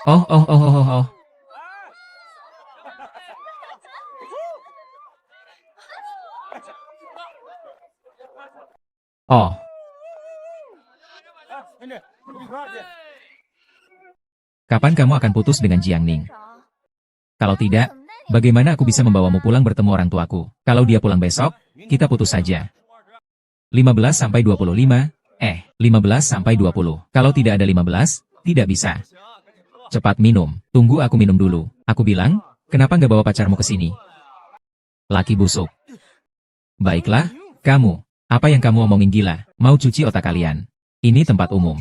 Oh, oh, oh, oh, oh, oh. Oh, kapan kamu akan putus dengan Jiang Ning? Kalau tidak, bagaimana aku bisa membawamu pulang bertemu orang tuaku? Kalau dia pulang besok, kita putus saja. 15 sampai 25, 15 sampai 20. Kalau tidak ada 15, tidak bisa. Cepat minum, tunggu aku minum dulu. Aku bilang, kenapa nggak bawa pacarmu ke sini? Laki busuk. Baiklah, kamu. Apa yang kamu omongin gila? Mau cuci otak kalian? Ini tempat umum.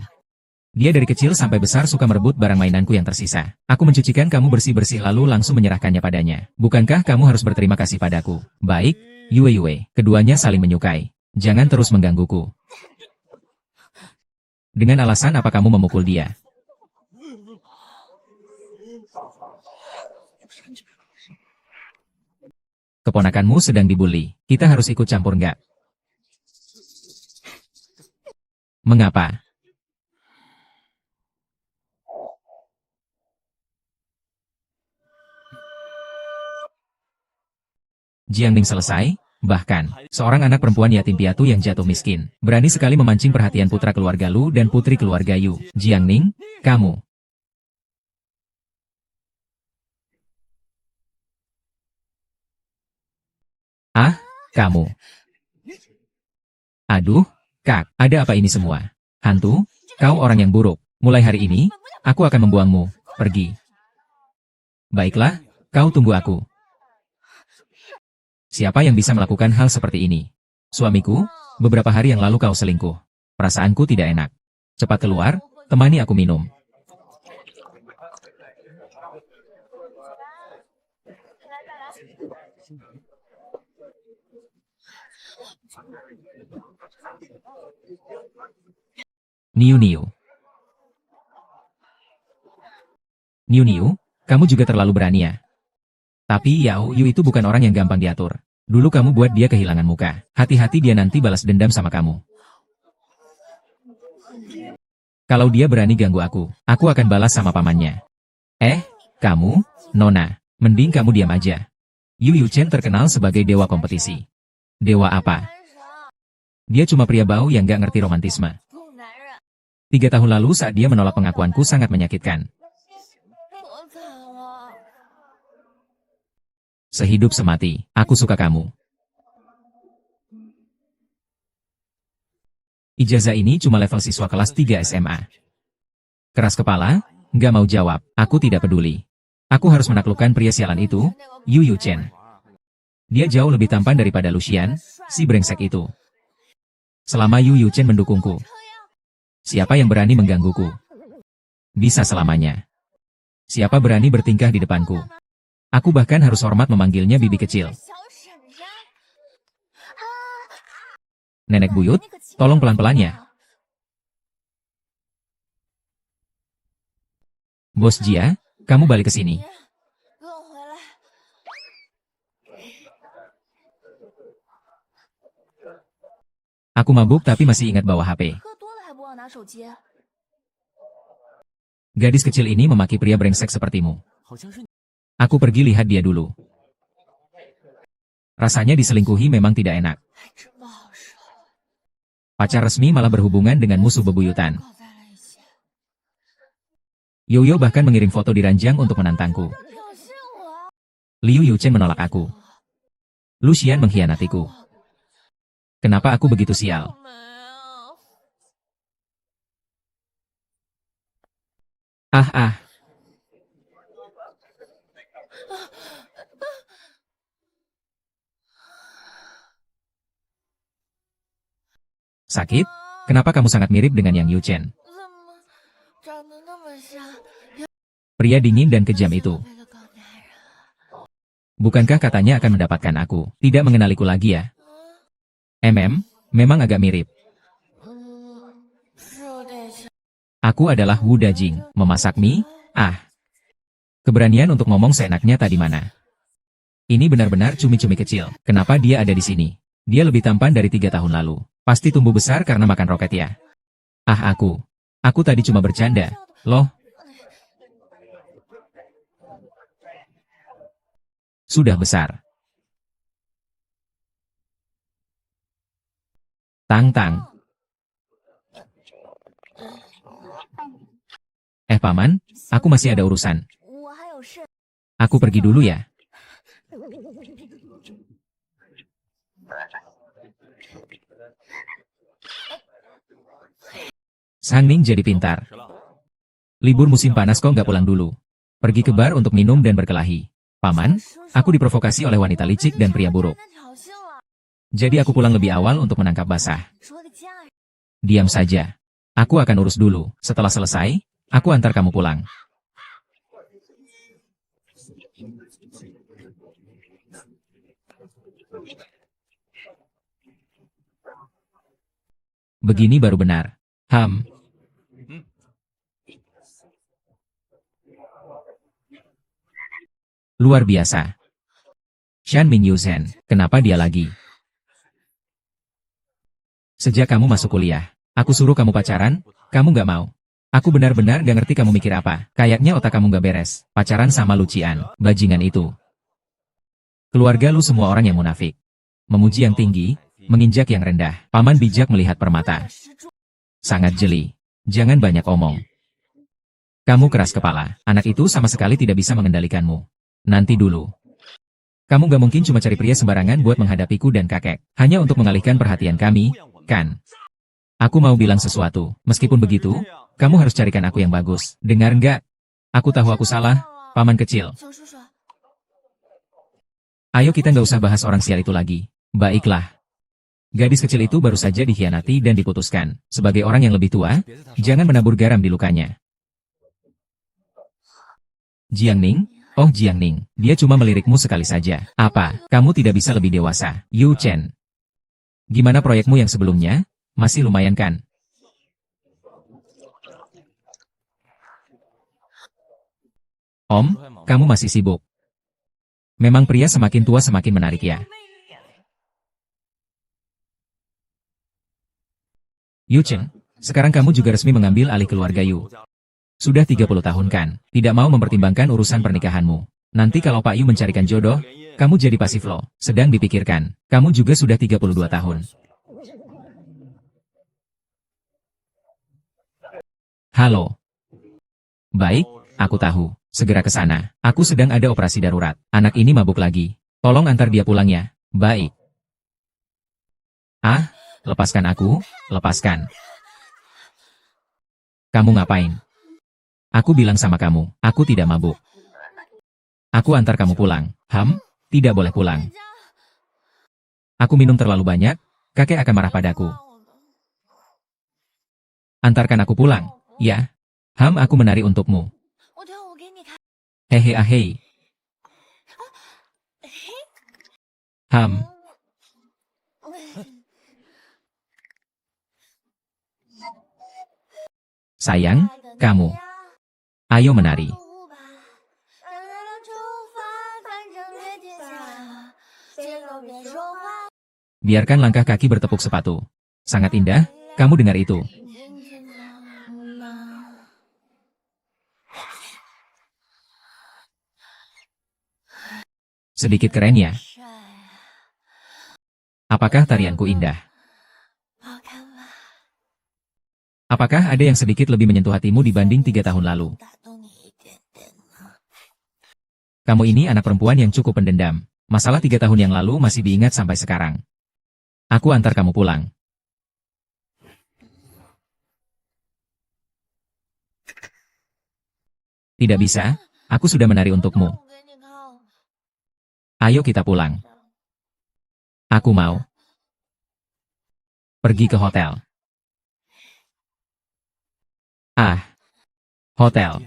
Dia dari kecil sampai besar suka merebut barang mainanku yang tersisa. Aku mencucikan kamu bersih-bersih lalu langsung menyerahkannya padanya. Bukankah kamu harus berterima kasih padaku? Baik, Yue Yue. Keduanya saling menyukai. Jangan terus menggangguku. Dengan alasan apa kamu memukul dia? Keponakanmu sedang dibully. Kita harus ikut campur nggak? Mengapa? Jiang Ning selesai, bahkan, seorang anak perempuan yatim piatu yang jatuh miskin, berani sekali memancing perhatian putra keluarga Lu dan putri keluarga Yu. Jiang Ning, kamu. Ah, kamu. Aduh, Kak, ada apa ini semua? Hantu, kau orang yang buruk. Mulai hari ini, aku akan membuangmu. Pergi. Baiklah, kau tunggu aku. Siapa yang bisa melakukan hal seperti ini? Suamiku, beberapa hari yang lalu kau selingkuh. Perasaanku tidak enak. Cepat keluar, temani aku minum. Niu Niu. Niu Niu, kamu juga terlalu berani ya. Tapi Yao Yu itu bukan orang yang gampang diatur. Dulu kamu buat dia kehilangan muka. Hati-hati dia nanti balas dendam sama kamu. Kalau dia berani ganggu aku akan balas sama pamannya. Kamu, Nona, mending kamu diam aja. Yu Yu Chen terkenal sebagai dewa kompetisi. Dewa apa? Dia cuma pria bau yang gak ngerti romantisme. 3 tahun lalu saat dia menolak pengakuanku sangat menyakitkan. Sehidup semati, aku suka kamu. Ijazah ini cuma level siswa kelas 3 SMA. Keras kepala, nggak mau jawab, aku tidak peduli. Aku harus menaklukkan pria sialan itu, Yu Yu Chen. Dia jauh lebih tampan daripada Lucian, si brengsek itu. Selama Yu Yu Chen mendukungku, siapa yang berani menggangguku? Bisa selamanya. Siapa berani bertingkah di depanku? Aku bahkan harus hormat memanggilnya bibi kecil. Nenek buyut, tolong pelan-pelan ya. Bos Jia, kamu balik ke sini. Aku mabuk tapi masih ingat bawa HP. Gadis kecil ini memaki pria brengsek sepertimu. Aku pergi lihat dia dulu. Rasanya diselingkuhi memang tidak enak. Pacar resmi malah berhubungan dengan musuh bebuyutan. Yoyo bahkan mengirim foto di ranjang untuk menantangku. Liu Yu Chen menolak aku. Lucian mengkhianatiku. Kenapa aku begitu sial? Ah. Sakit? Kenapa kamu sangat mirip dengan Yang Yu Chen? Pria dingin dan kejam itu. Bukankah katanya akan mendapatkan aku? Tidak mengenaliku lagi ya? Memang agak mirip. Aku adalah Wu Dajing. Memasak mie? Keberanian untuk ngomong seenaknya tadi mana? Ini benar-benar cumi-cumi kecil. Kenapa dia ada di sini? Dia lebih tampan dari 3 tahun lalu. Pasti tumbuh besar karena makan roket ya. Aku tadi cuma bercanda, loh. sudah besar. Tang-tang. Paman, aku masih ada urusan. Aku pergi dulu ya. Sang Ning jadi pintar. Libur musim panas kok nggak pulang dulu. Pergi ke bar untuk minum dan berkelahi. Paman, aku diprovokasi oleh wanita licik dan pria buruk. Jadi aku pulang lebih awal untuk menangkap basah. Diam saja. Aku akan urus dulu. Setelah selesai, aku antar kamu pulang. Begini baru benar. Luar biasa. Shan Mingyuzen, kenapa dia lagi? Sejak kamu masuk kuliah, aku suruh kamu pacaran, kamu nggak mau. Aku benar-benar gak ngerti kamu mikir apa. Kayaknya otak kamu gak beres. Pacaran sama Lucian, bajingan itu. Keluarga lu semua orang yang munafik. Memuji yang tinggi, menginjak yang rendah. Paman bijak melihat permata. Sangat jeli. Jangan banyak omong. Kamu keras kepala. Anak itu sama sekali tidak bisa mengendalikanmu. Nanti dulu. Kamu gak mungkin cuma cari pria sembarangan buat menghadapiku dan kakek. Hanya untuk mengalihkan perhatian kami, kan? Aku mau bilang sesuatu. Meskipun begitu, kamu harus carikan aku yang bagus. Dengar nggak? Aku tahu aku salah, paman kecil. Ayo kita nggak usah bahas orang sial itu lagi. Baiklah. Gadis kecil itu baru saja dikhianati dan diputuskan. Sebagai orang yang lebih tua, jangan menabur garam di lukanya. Jiangning? Oh Jiangning, dia cuma melirikmu sekali saja. Apa, kamu tidak bisa lebih dewasa? Yu Chen. Gimana proyekmu yang sebelumnya? Masih lumayan kan? Om, kamu masih sibuk. Memang pria semakin tua semakin menarik ya. Yu Chen, sekarang kamu juga resmi mengambil alih keluarga Yu. Sudah 30 tahun kan, tidak mau mempertimbangkan urusan pernikahanmu. Nanti kalau Pak Yu mencarikan jodoh, kamu jadi pasif loh. Sedang dipikirkan, kamu juga sudah 32 tahun. Halo. Baik, aku tahu. Segera ke sana. Aku sedang ada operasi darurat. Anak ini mabuk lagi. Tolong antar dia pulang ya. Baik. Ah, lepaskan aku, lepaskan. Kamu ngapain? Aku bilang sama kamu, aku tidak mabuk. Aku antar kamu pulang. Tidak boleh pulang. Aku minum terlalu banyak, kakek akan marah padaku. Antarkan aku pulang, ya. Aku menari untukmu. Hehe ahei. Sayang, kamu. Ayo menari. Biarkan langkah kaki bertepuk sepatu. Sangat indah, kamu dengar itu. Sedikit keren ya. Apakah tarianku indah? Apakah ada yang sedikit lebih menyentuh hatimu dibanding 3 tahun lalu? Kamu ini anak perempuan yang cukup pendendam. Masalah 3 tahun yang lalu masih diingat sampai sekarang. Aku antar kamu pulang. Tidak bisa, aku sudah menari untukmu. Ayo kita pulang. Aku mau pergi ke hotel. Hotel.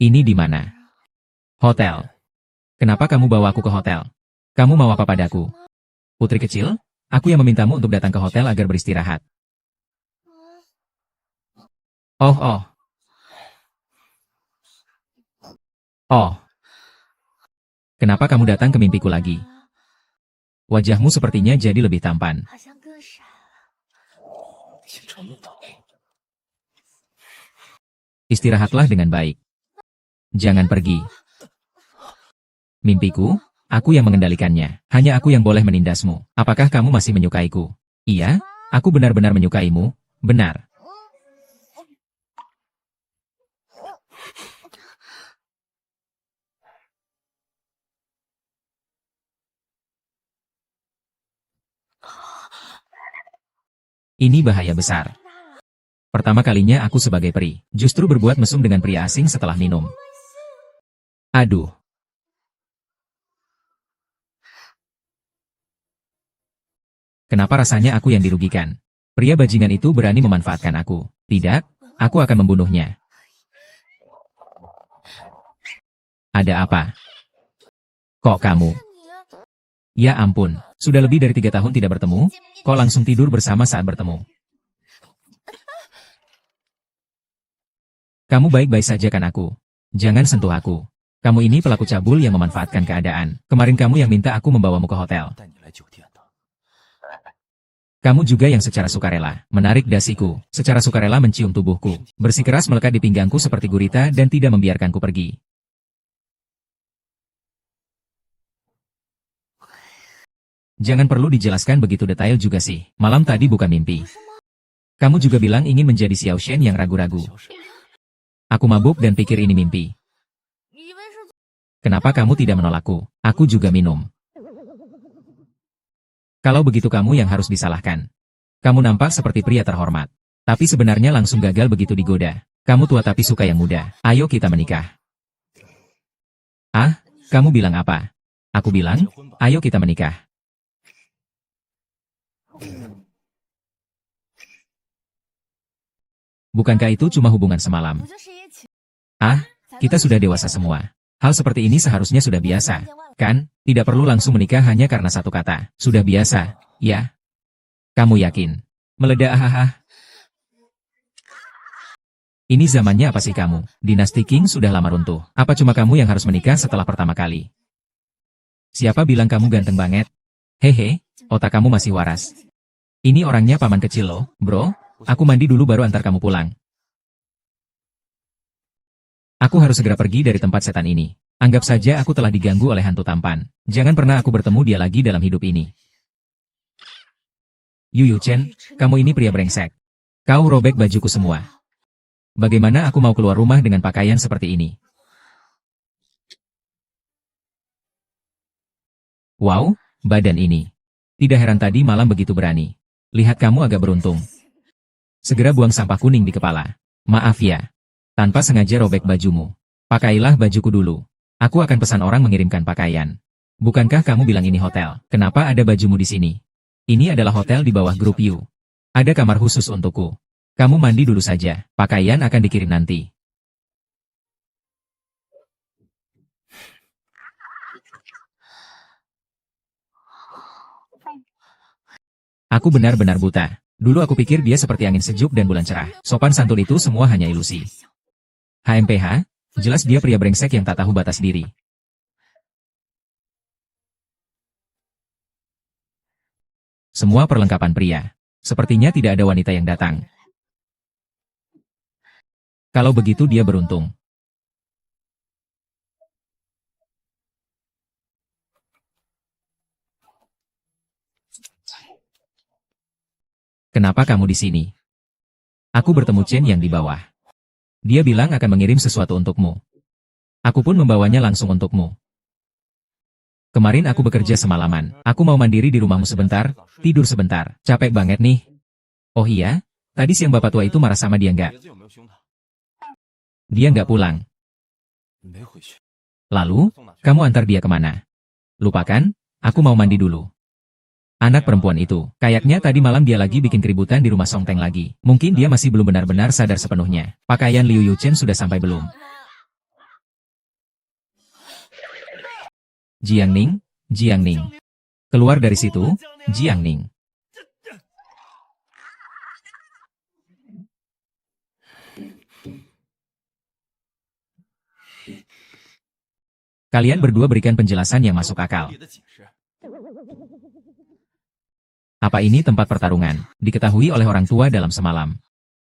Ini di mana? Hotel. Kenapa kamu bawa aku ke hotel? Kamu mau apa padaku? Putri kecil, aku yang memintamu untuk datang ke hotel agar beristirahat. Oh. Kenapa kamu datang ke mimpiku lagi? Wajahmu sepertinya jadi lebih tampan. Istirahatlah dengan baik. Jangan pergi. Mimpiku, aku yang mengendalikannya. Hanya aku yang boleh menindasmu. Apakah kamu masih menyukaiku? Iya, aku benar-benar menyukaimu. Benar. Ini bahaya besar. Pertama kalinya aku sebagai peri, justru berbuat mesum dengan pria asing setelah minum. Aduh. Kenapa rasanya aku yang dirugikan? Pria bajingan itu berani memanfaatkan aku. Tidak, aku akan membunuhnya. Ada apa? Kok kamu? Ya ampun, sudah lebih dari 3 tahun tidak bertemu, kok langsung tidur bersama saat bertemu? Kamu baik-baik saja kan aku? Jangan sentuh aku. Kamu ini pelaku cabul yang memanfaatkan keadaan. Kemarin kamu yang minta aku membawamu ke hotel. Kamu juga yang secara sukarela menarik dasiku, secara sukarela mencium tubuhku, bersikeras melekat di pinggangku seperti gurita dan tidak membiarkanku pergi. Jangan perlu dijelaskan begitu detail juga sih. Malam tadi bukan mimpi. Kamu juga bilang ingin menjadi Xiao Shen yang ragu-ragu. Aku mabuk dan pikir ini mimpi. Kenapa kamu tidak menolakku? Aku juga minum. Kalau begitu kamu yang harus disalahkan. Kamu nampak seperti pria terhormat. Tapi sebenarnya langsung gagal begitu digoda. Kamu tua tapi suka yang muda. Ayo kita menikah. Ah, kamu bilang apa? Aku bilang, ayo kita menikah. Bukankah itu cuma hubungan semalam? Ah, kita sudah dewasa semua. Hal seperti ini seharusnya sudah biasa, kan? Tidak perlu langsung menikah hanya karena satu kata. Sudah biasa, ya? Kamu yakin? Meledak hahaha. Ini zamannya apa sih kamu? Dinasti King sudah lama runtuh. Apa cuma kamu yang harus menikah setelah pertama kali? Siapa bilang kamu ganteng banget? Hehe, otak kamu masih waras. Ini orangnya paman kecil loh, bro. Aku mandi dulu baru antar kamu pulang. Aku harus segera pergi dari tempat setan ini. Anggap saja aku telah diganggu oleh hantu tampan. Jangan pernah aku bertemu dia lagi dalam hidup ini. Yu Chen, kamu ini pria brengsek. Kau robek bajuku semua. Bagaimana aku mau keluar rumah dengan pakaian seperti ini? Wow, badan ini. Tidak heran tadi malam begitu berani. Lihat kamu agak beruntung. Segera buang sampah kuning di kepala. Maaf ya. Tanpa sengaja robek bajumu. Pakailah bajuku dulu. Aku akan pesan orang mengirimkan pakaian. Bukankah kamu bilang ini hotel? Kenapa ada bajumu di sini? Ini adalah hotel di bawah grup U. Ada kamar khusus untukku. Kamu mandi dulu saja. Pakaian akan dikirim nanti. Aku benar-benar buta. Dulu aku pikir dia seperti angin sejuk dan bulan cerah. Sopan santun itu semua hanya ilusi. HMPH, jelas dia pria brengsek yang tak tahu batas diri. Semua perlengkapan pria. Sepertinya tidak ada wanita yang datang. Kalau begitu dia beruntung. Kenapa kamu di sini? Aku bertemu Chen yang di bawah. Dia bilang akan mengirim sesuatu untukmu. Aku pun membawanya langsung untukmu. Kemarin aku bekerja semalaman. Aku mau mandiri di rumahmu sebentar, tidur sebentar. Capek banget nih. Oh iya? Tadi siang bapak tua itu marah sama dia nggak? Dia nggak pulang. Lalu, kamu antar dia kemana? Lupakan, aku mau mandi dulu. Anak perempuan itu, kayaknya tadi malam dia lagi bikin keributan di rumah Song Teng lagi. Mungkin dia masih belum benar-benar sadar sepenuhnya. Pakaian Liu Yuchen sudah sampai belum? Jiang Ning, Jiang Ning. Keluar dari situ, Jiang Ning. Kalian berdua berikan penjelasan yang masuk akal. Apa ini tempat pertarungan? Diketahui oleh orang tua dalam semalam.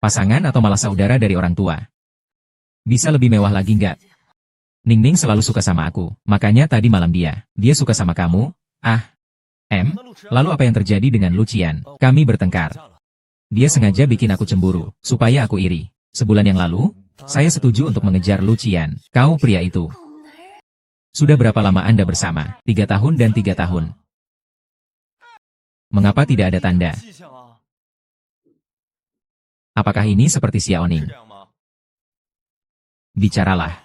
Pasangan atau malah saudara dari orang tua? Bisa lebih mewah lagi nggak? Ningning selalu suka sama aku, makanya tadi malam dia suka sama kamu. Lalu apa yang terjadi dengan Lucian? Kami bertengkar. Dia sengaja bikin aku cemburu, supaya aku iri. Sebulan yang lalu, saya setuju untuk mengejar Lucian. Kau pria itu. Sudah berapa lama Anda bersama? 3 tahun dan 3 tahun. Mengapa tidak ada tanda? Apakah ini seperti Xiaoning? Bicaralah.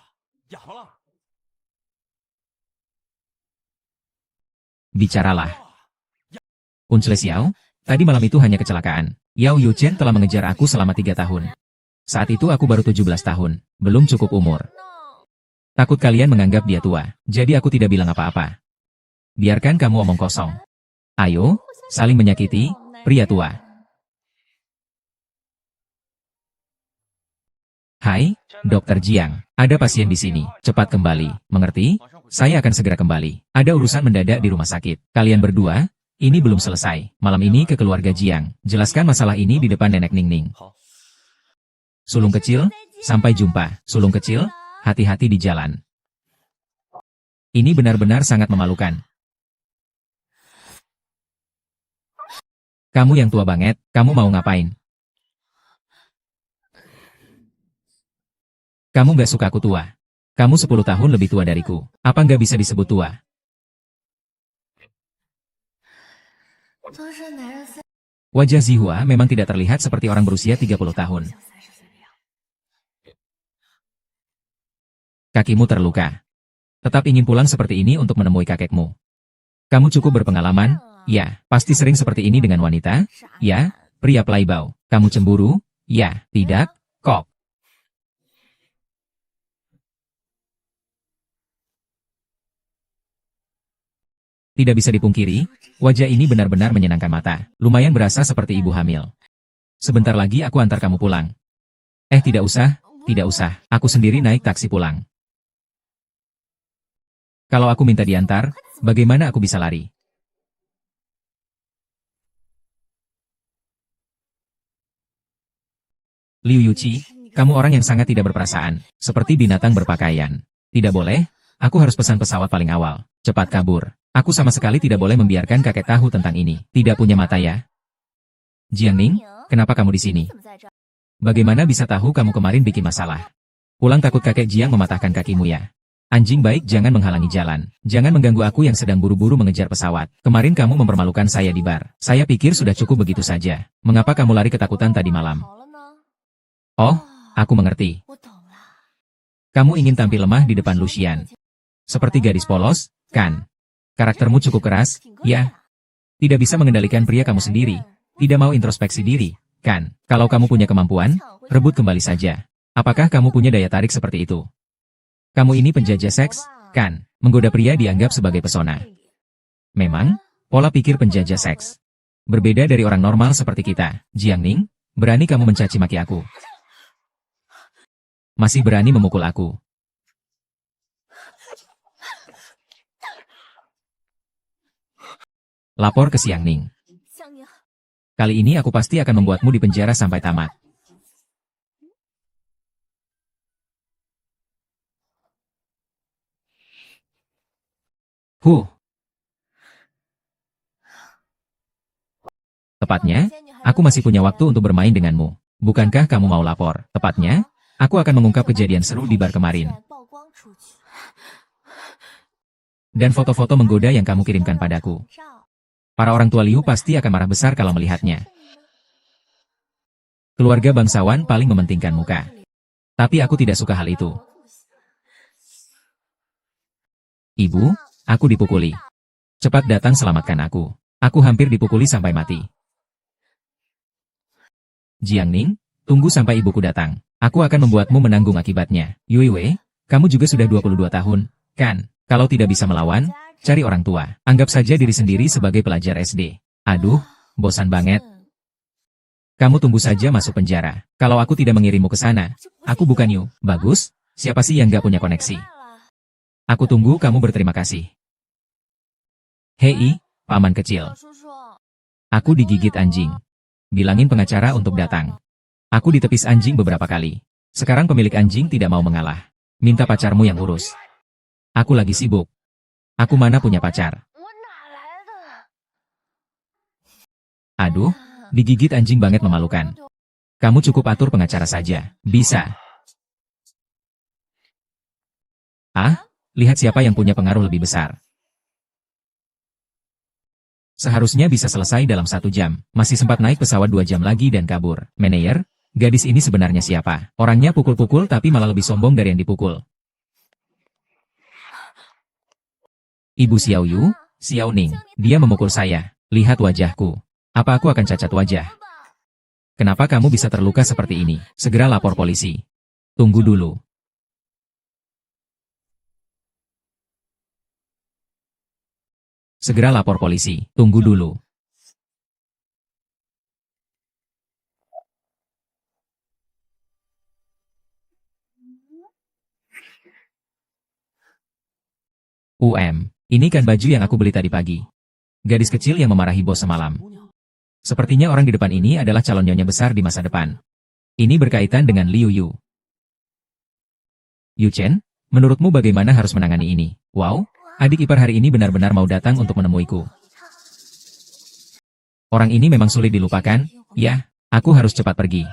Bicaralah. Unsle Xiao, tadi malam itu hanya kecelakaan. Yao Yuchen telah mengejar aku selama 3 tahun. Saat itu aku baru 17 tahun, belum cukup umur. Takut kalian menganggap dia tua, jadi aku tidak bilang apa-apa. Biarkan kamu omong kosong. Ayo, saling menyakiti, pria tua. Hai, Dokter Jiang, ada pasien di sini, cepat kembali, mengerti? Saya akan segera kembali. Ada urusan mendadak di rumah sakit. Kalian berdua, ini belum selesai. Malam ini ke keluarga Jiang. Jelaskan masalah ini di depan Nenek Ningning. Sulung kecil, sampai jumpa. Sulung kecil, hati-hati di jalan. Ini benar-benar sangat memalukan. Kamu yang tua banget, kamu mau ngapain? Kamu gak suka aku tua. Kamu 10 tahun lebih tua dariku. Apa nggak bisa disebut tua? Wajah Zihua memang tidak terlihat seperti orang berusia 30 tahun. Kakimu terluka. Tetap ingin pulang seperti ini untuk menemui kakekmu. Kamu cukup berpengalaman? Ya, pasti sering seperti ini dengan wanita? Ya, pria playboy. Kamu cemburu? Ya, tidak, kok. Tidak bisa dipungkiri, wajah ini benar-benar menyenangkan mata. Lumayan berasa seperti ibu hamil. Sebentar lagi aku antar kamu pulang. Tidak usah, tidak usah. Aku sendiri naik taksi pulang. Kalau aku minta diantar, bagaimana aku bisa lari? Liu Yuqi, kamu orang yang sangat tidak berperasaan, seperti binatang berpakaian. Tidak boleh, aku harus pesan pesawat paling awal. Cepat kabur. Aku sama sekali tidak boleh membiarkan kakek tahu tentang ini. Tidak punya mata ya? Jiangning, kenapa kamu di sini? Bagaimana bisa tahu kamu kemarin bikin masalah? Pulang takut kakek Jiang mematahkan kakimu ya? Anjing baik jangan menghalangi jalan. Jangan mengganggu aku yang sedang buru-buru mengejar pesawat. Kemarin kamu mempermalukan saya di bar. Saya pikir sudah cukup begitu saja. Mengapa kamu lari ketakutan tadi malam? Oh, aku mengerti. Kamu ingin tampil lemah di depan Lucian. Seperti gadis polos, kan? Karaktermu cukup keras, ya? Tidak bisa mengendalikan pria kamu sendiri. Tidak mau introspeksi diri, kan? Kalau kamu punya kemampuan, rebut kembali saja. Apakah kamu punya daya tarik seperti itu? Kamu ini penjajah seks, kan? Menggoda pria dianggap sebagai pesona. Memang, pola pikir penjajah seks. Berbeda dari orang normal seperti kita. Jiangning, berani kamu mencaci maki aku? Masih berani memukul aku? Lapor ke Xiangning. Kali ini aku pasti akan membuatmu di penjara sampai tamat. Tepatnya, aku masih punya waktu untuk bermain denganmu. Bukankah kamu mau lapor? Tepatnya, aku akan mengungkap kejadian seru di bar kemarin. Dan foto-foto menggoda yang kamu kirimkan padaku. Para orang tua Liu pasti akan marah besar kalau melihatnya. Keluarga bangsawan paling mementingkan muka. Tapi aku tidak suka hal itu. Ibu, aku dipukuli. Cepat datang selamatkan aku. Aku hampir dipukuli sampai mati. Jiangning, tunggu sampai ibuku datang. Aku akan membuatmu menanggung akibatnya. Yui Wei, kamu juga sudah 22 tahun, kan? Kalau tidak bisa melawan, cari orang tua. Anggap saja diri sendiri sebagai pelajar SD. Aduh, bosan banget. Kamu tunggu saja masuk penjara. Kalau aku tidak mengirimmu ke sana, aku bukan Yu. Bagus, siapa sih yang gak punya koneksi? Aku tunggu kamu berterima kasih. Hei, paman kecil. Aku digigit anjing. Bilangin pengacara untuk datang. Aku ditepis anjing beberapa kali. Sekarang pemilik anjing tidak mau mengalah. Minta pacarmu yang urus. Aku lagi sibuk. Aku mana punya pacar. Aduh, digigit anjing banget memalukan. Kamu cukup atur pengacara saja. Bisa. Ah, lihat siapa yang punya pengaruh lebih besar. Seharusnya bisa selesai dalam 1 jam. Masih sempat naik pesawat 2 jam lagi dan kabur. Meneyer, gadis ini sebenarnya siapa? Orangnya pukul-pukul tapi malah lebih sombong dari yang dipukul. Ibu Xiao Yu, Xiao Ning, dia memukul saya. Lihat wajahku. Apa aku akan cacat wajah? Kenapa kamu bisa terluka seperti ini? Segera lapor polisi. Tunggu dulu. Segera lapor polisi. Tunggu dulu. Ini kan baju yang aku beli tadi pagi. Gadis kecil yang memarahi bos semalam. Sepertinya orang di depan ini adalah calon nyonya besar di masa depan. Ini berkaitan dengan Liu Yu. Yu Chen, menurutmu bagaimana harus menangani ini? Wow, adik ipar hari ini benar-benar mau datang untuk menemuiku. Orang ini memang sulit dilupakan. Ya, aku harus cepat pergi.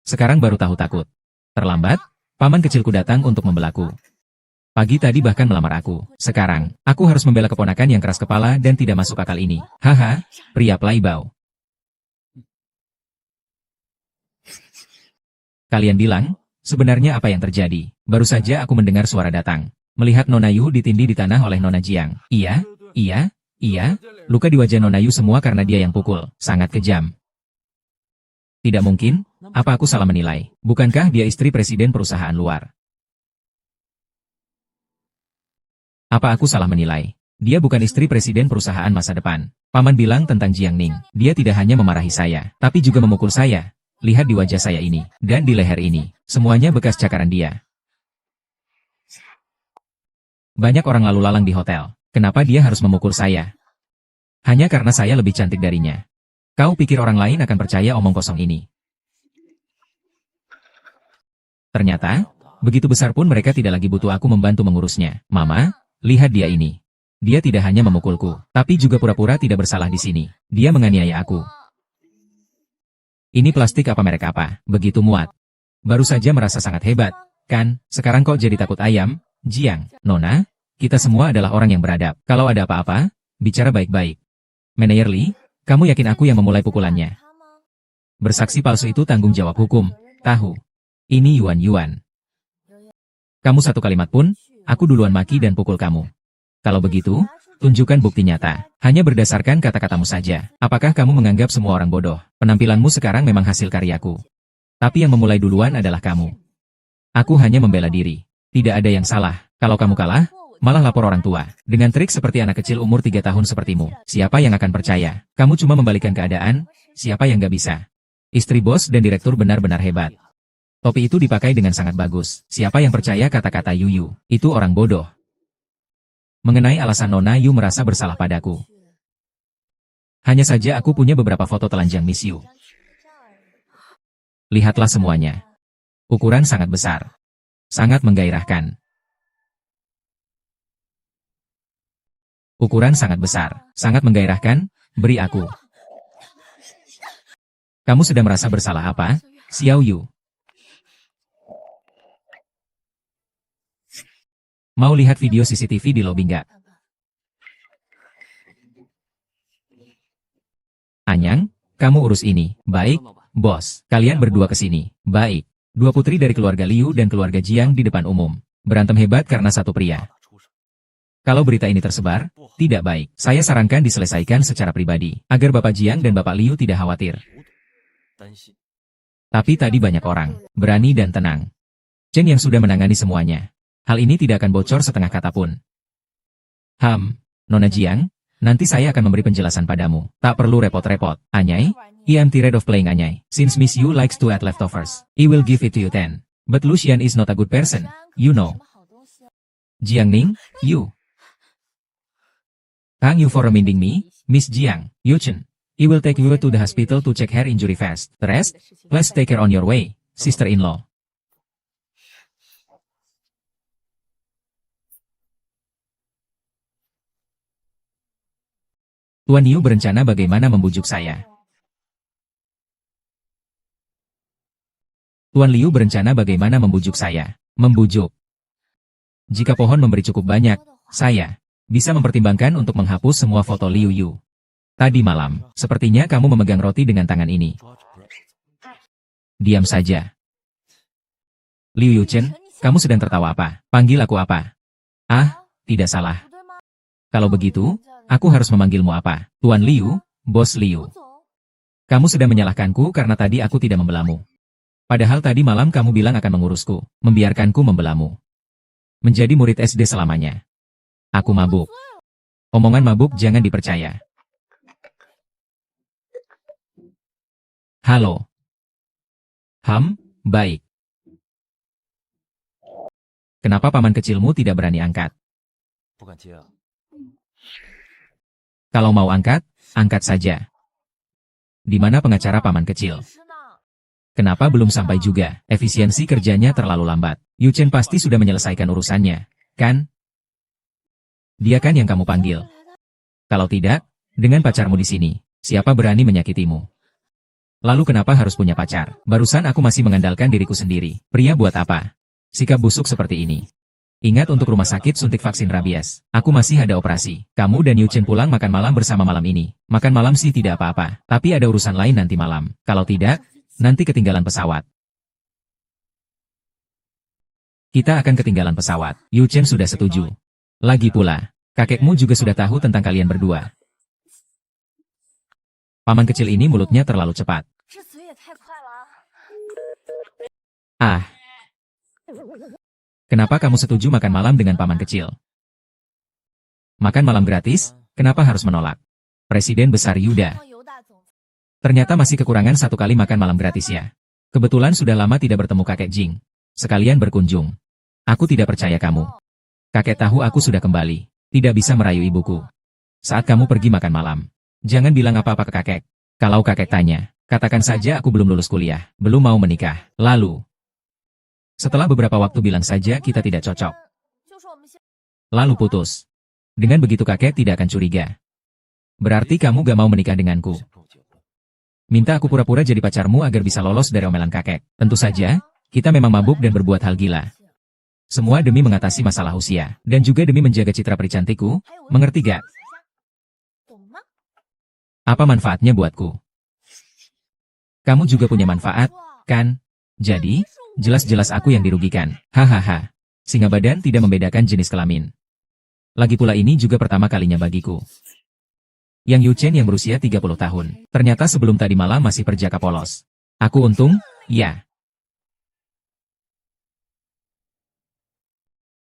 Sekarang baru tahu takut. Terlambat, paman kecilku datang untuk membelaku. Pagi tadi bahkan melamar aku. Sekarang, aku harus membela keponakan yang keras kepala dan tidak masuk akal ini. Haha, pria pelaibau. Kalian bilang, sebenarnya apa yang terjadi? Baru saja aku mendengar suara datang. Melihat Nona Yu ditindih di tanah oleh Nona Jiang. Iya. Luka di wajah Nona Yu semua karena dia yang pukul. Sangat kejam. Tidak mungkin, apa aku salah menilai? Bukankah dia istri presiden perusahaan luar? Apa aku salah menilai? Dia bukan istri presiden perusahaan masa depan. Paman bilang tentang Jiang Ning. Dia tidak hanya memarahi saya, tapi juga memukul saya. Lihat di wajah saya ini, dan di leher ini. Semuanya bekas cakaran dia. Banyak orang lalu lalang di hotel. Kenapa dia harus memukul saya? Hanya karena saya lebih cantik darinya. Kau pikir orang lain akan percaya omong kosong ini? Ternyata, begitu besar pun mereka tidak lagi butuh aku membantu mengurusnya. Mama, lihat dia ini. Dia tidak hanya memukulku, tapi juga pura-pura tidak bersalah di sini. Dia menganiaya aku. Ini plastik apa merek apa? Begitu muat. Baru saja merasa sangat hebat, kan? Sekarang kok jadi takut ayam? Jiang, Nona, kita semua adalah orang yang beradab. Kalau ada apa-apa, bicara baik-baik. Meneyer Li, kamu yakin aku yang memulai pukulannya? Bersaksi palsu itu tanggung jawab hukum. Tahu. Ini Yuan. Kamu satu kalimat pun, aku duluan maki dan pukul kamu. Kalau begitu, tunjukkan bukti nyata. Hanya berdasarkan kata-katamu saja. Apakah kamu menganggap semua orang bodoh? Penampilanmu sekarang memang hasil karyaku. Tapi yang memulai duluan adalah kamu. Aku hanya membela diri. Tidak ada yang salah. Kalau kamu kalah, malah lapor orang tua. Dengan trik seperti anak kecil umur 3 tahun sepertimu. Siapa yang akan percaya? Kamu cuma membalikan keadaan. Siapa yang gak bisa? Istri bos dan direktur benar-benar hebat. Topi itu dipakai dengan sangat bagus. Siapa yang percaya kata-kata Yuyu? Itu orang bodoh. Mengenai alasan Nona Yu merasa bersalah padaku. Hanya saja aku punya beberapa foto telanjang Miss Yu. Lihatlah semuanya. Ukuran sangat besar. Sangat menggairahkan. Ukuran sangat besar. Sangat menggairahkan. Beri aku. Kamu sedang merasa bersalah apa, Xiao Yu? Mau lihat video CCTV di lobi nggak? Anyang, kamu urus ini. Baik, bos. Kalian berdua ke sini. Baik. 2 putri dari keluarga Liu dan keluarga Jiang di depan umum. Berantem hebat karena satu pria. Kalau berita ini tersebar, tidak baik. Saya sarankan diselesaikan secara pribadi, agar Bapak Jiang dan Bapak Liu tidak khawatir. Tapi tadi banyak orang, berani dan tenang. Chen yang sudah menangani semuanya. Hal ini tidak akan bocor setengah kata pun. Nona Jiang, nanti saya akan memberi penjelasan padamu. Tak perlu repot-repot. Anyai, I am tired of playing Anyai. Since Miss Yu likes to add leftovers, I will give it to you 10. But Lucian is not a good person, you know. Jiang Ning, you. Thank you for reminding me, Miss Jiang. Yu Chen, I will take you to the hospital to check her injury fast. The rest, let's take her on your way, sister-in-law. Tuan Liu berencana bagaimana membujuk saya. Tuan Liu berencana bagaimana membujuk saya. Membujuk. Jika pohon memberi cukup banyak, saya bisa mempertimbangkan untuk menghapus semua foto Liu Yu. Tadi malam, sepertinya kamu memegang roti dengan tangan ini. Diam saja. Liu Yuchen, kamu sedang tertawa apa? Panggil aku apa? Ah, tidak salah. Kalau begitu, aku harus memanggilmu apa? Tuan Liu, Bos Liu. Kamu sedang menyalahkanku karena tadi aku tidak membelamu. Padahal tadi malam kamu bilang akan mengurusku, membiarkanku membelamu. Menjadi murid SD selamanya. Aku mabuk. Omongan mabuk jangan dipercaya. Halo. Baik. Kenapa paman kecilmu tidak berani angkat? Kalau mau angkat, angkat saja. Di mana pengacara paman kecil? Kenapa belum sampai juga? Efisiensi kerjanya terlalu lambat. Yu Chen pasti sudah menyelesaikan urusannya, kan? Dia kan yang kamu panggil. Kalau tidak, dengan pacarmu di sini, siapa berani menyakitimu? Lalu kenapa harus punya pacar? Barusan aku masih mengandalkan diriku sendiri. Pria buat apa? Sikap busuk seperti ini. Ingat untuk rumah sakit suntik vaksin rabies. Aku masih ada operasi. Kamu dan Yu Chen pulang makan malam bersama malam ini. Makan malam sih tidak apa-apa. Tapi ada urusan lain nanti malam. Kalau tidak, nanti ketinggalan pesawat. Kita akan ketinggalan pesawat. Yu Chen sudah setuju. Lagi pula, kakekmu juga sudah tahu tentang kalian berdua. Paman kecil ini mulutnya terlalu cepat. Ah. Kenapa kamu setuju makan malam dengan paman kecil? Makan malam gratis, kenapa harus menolak? Presiden besar Yuda. Ternyata masih kekurangan satu kali makan malam gratis ya. Kebetulan sudah lama tidak bertemu kakek Jing. Sekalian berkunjung. Aku tidak percaya kamu. Kakek tahu aku sudah kembali. Tidak bisa merayu ibuku. Saat kamu pergi makan malam, jangan bilang apa-apa ke kakek. Kalau kakek tanya, katakan saja aku belum lulus kuliah, belum mau menikah. Lalu, setelah beberapa waktu bilang saja kita tidak cocok. Lalu putus. Dengan begitu kakek tidak akan curiga. Berarti kamu gak mau menikah denganku. Minta aku pura-pura jadi pacarmu agar bisa lolos dari omelan kakek. Tentu saja, kita memang mabuk dan berbuat hal gila. Semua demi mengatasi masalah usia, dan juga demi menjaga citra peri cantikku, mengerti gak? Apa manfaatnya buatku? Kamu juga punya manfaat, kan? Jadi, jelas-jelas aku yang dirugikan. Hahaha. Singa badan tidak membedakan jenis kelamin. Lagi pula ini juga pertama kalinya bagiku. Yang Yu Chen yang berusia 30 tahun. Ternyata sebelum tadi malam masih perjaka polos. Aku untung, ya.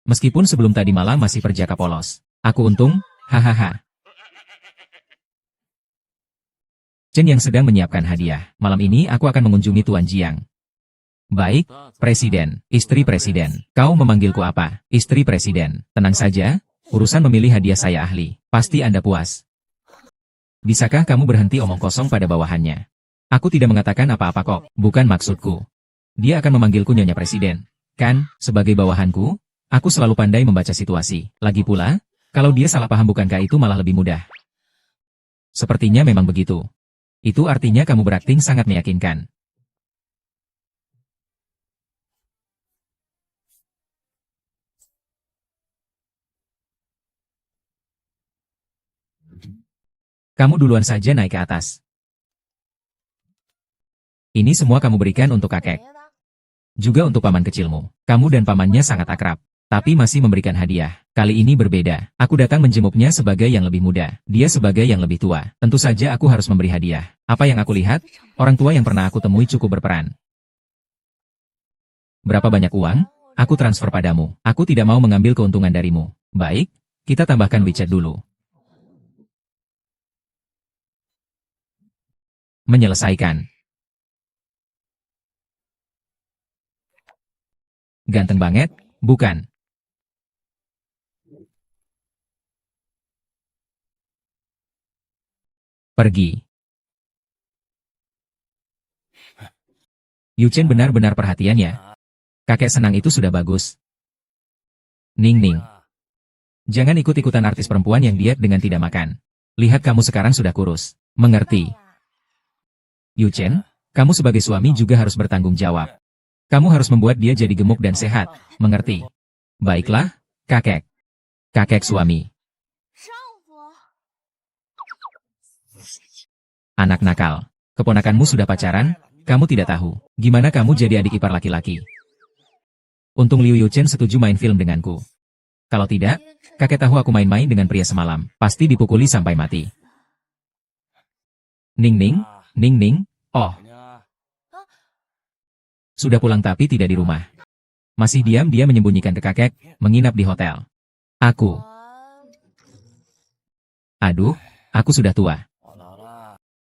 Meskipun sebelum tadi malam masih perjaka polos. Aku untung, hahaha. Chen yang sedang menyiapkan hadiah. Malam ini aku akan mengunjungi Tuan Jiang. Baik, Presiden, istri Presiden. Kau memanggilku apa? Istri Presiden. Tenang saja, urusan memilih hadiah saya ahli. Pasti Anda puas. Bisakah kamu berhenti omong kosong pada bawahannya? Aku tidak mengatakan apa-apa kok, bukan maksudku. Dia akan memanggilku Nyonya Presiden. Kan, sebagai bawahanku, aku selalu pandai membaca situasi. Lagi pula, kalau dia salah paham bukankah itu malah lebih mudah? Sepertinya memang begitu. Itu artinya kamu berakting sangat meyakinkan. Kamu duluan saja naik ke atas. Ini semua kamu berikan untuk kakek. Juga untuk paman kecilmu. Kamu dan pamannya sangat akrab. Tapi masih memberikan hadiah. Kali ini berbeda. Aku datang menjenguknya sebagai yang lebih muda. Dia sebagai yang lebih tua. Tentu saja aku harus memberi hadiah. Apa yang aku lihat, orang tua yang pernah aku temui cukup berperan. Berapa banyak uang? Aku transfer padamu. Aku tidak mau mengambil keuntungan darimu. Baik, kita tambahkan WeChat dulu. Menyelesaikan. Ganteng banget, bukan? Pergi. Yu Chen benar-benar perhatian ya. Kakek senang itu sudah bagus. Ning Ning. Jangan ikut-ikutan artis perempuan yang diet dengan tidak makan. Lihat kamu sekarang sudah kurus. Mengerti? Yu Chen, kamu sebagai suami juga harus bertanggung jawab. Kamu harus membuat dia jadi gemuk dan sehat. Mengerti? Baiklah, kakek. Kakek suami. Anak nakal. Keponakanmu sudah pacaran, kamu tidak tahu. Gimana kamu jadi adik ipar laki-laki? Untung Liu Yuchen setuju main film denganku. Kalau tidak, kakek tahu aku main-main dengan pria semalam. Pasti dipukuli sampai mati. Ning Ning, Ning Ning, oh. Sudah pulang tapi tidak di rumah. Masih diam dia menyembunyikan ke kakek, menginap di hotel. Aku. Aduh, aku sudah tua.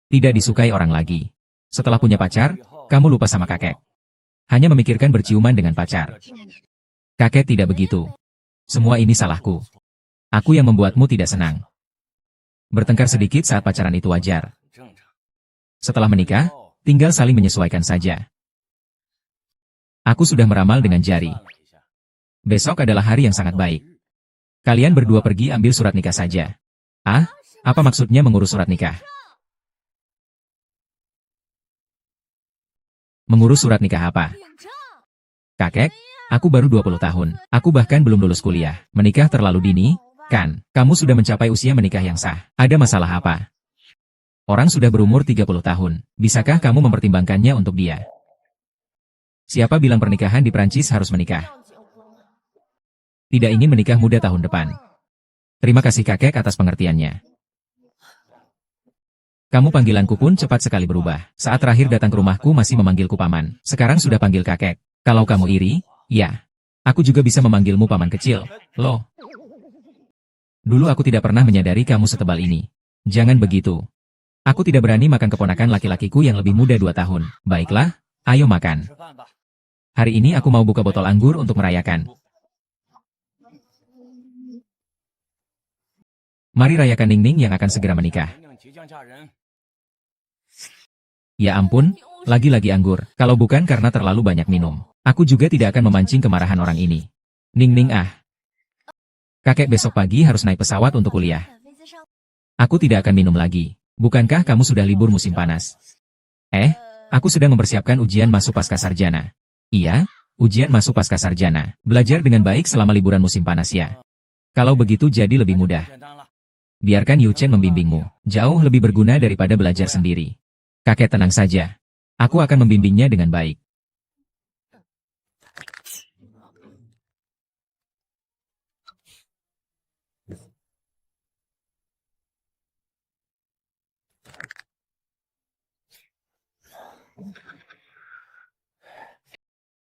Tidak disukai orang lagi. Setelah punya pacar, kamu lupa sama kakek. Hanya memikirkan berciuman dengan pacar. Kakek tidak begitu. Semua ini salahku. Aku yang membuatmu tidak senang. Bertengkar sedikit saat pacaran itu wajar. Setelah menikah, tinggal saling menyesuaikan saja. Aku sudah meramal dengan jari. Besok adalah hari yang sangat baik. Kalian berdua pergi ambil surat nikah saja. Ah, apa maksudnya mengurus surat nikah? Mengurus surat nikah apa? Kakek, aku baru 20 tahun. Aku bahkan belum lulus kuliah. Menikah terlalu dini, kan? Kamu sudah mencapai usia menikah yang sah. Ada masalah apa? Orang sudah berumur 30 tahun. Bisakah kamu mempertimbangkannya untuk dia? Siapa bilang pernikahan di Prancis harus menikah? Tidak ingin menikah muda tahun depan. Terima kasih kakek atas pengertiannya. Kamu panggilanku pun cepat sekali berubah. Saat terakhir datang ke rumahku masih memanggilku paman. Sekarang sudah panggil kakek. Kalau kamu iri, ya. Aku juga bisa memanggilmu paman kecil. Loh. Dulu aku tidak pernah menyadari kamu setebal ini. Jangan begitu. Aku tidak berani makan keponakan laki-lakiku yang lebih muda 2 tahun. Baiklah, ayo makan. Hari ini aku mau buka botol anggur untuk merayakan. Mari rayakan Ning Ning yang akan segera menikah. Ya ampun, lagi-lagi anggur. Kalau bukan karena terlalu banyak minum, aku juga tidak akan memancing kemarahan orang ini. Ning Ning ah. Kakek besok pagi harus naik pesawat untuk kuliah. Aku tidak akan minum lagi. Bukankah kamu sudah libur musim panas? Aku sedang mempersiapkan ujian masuk pascasarjana. Iya, ujian masuk pascasarjana. Belajar dengan baik selama liburan musim panas ya. Kalau begitu jadi lebih mudah. Biarkan Yu Chen membimbingmu. Jauh lebih berguna daripada belajar sendiri. Kakek tenang saja. Aku akan membimbingnya dengan baik.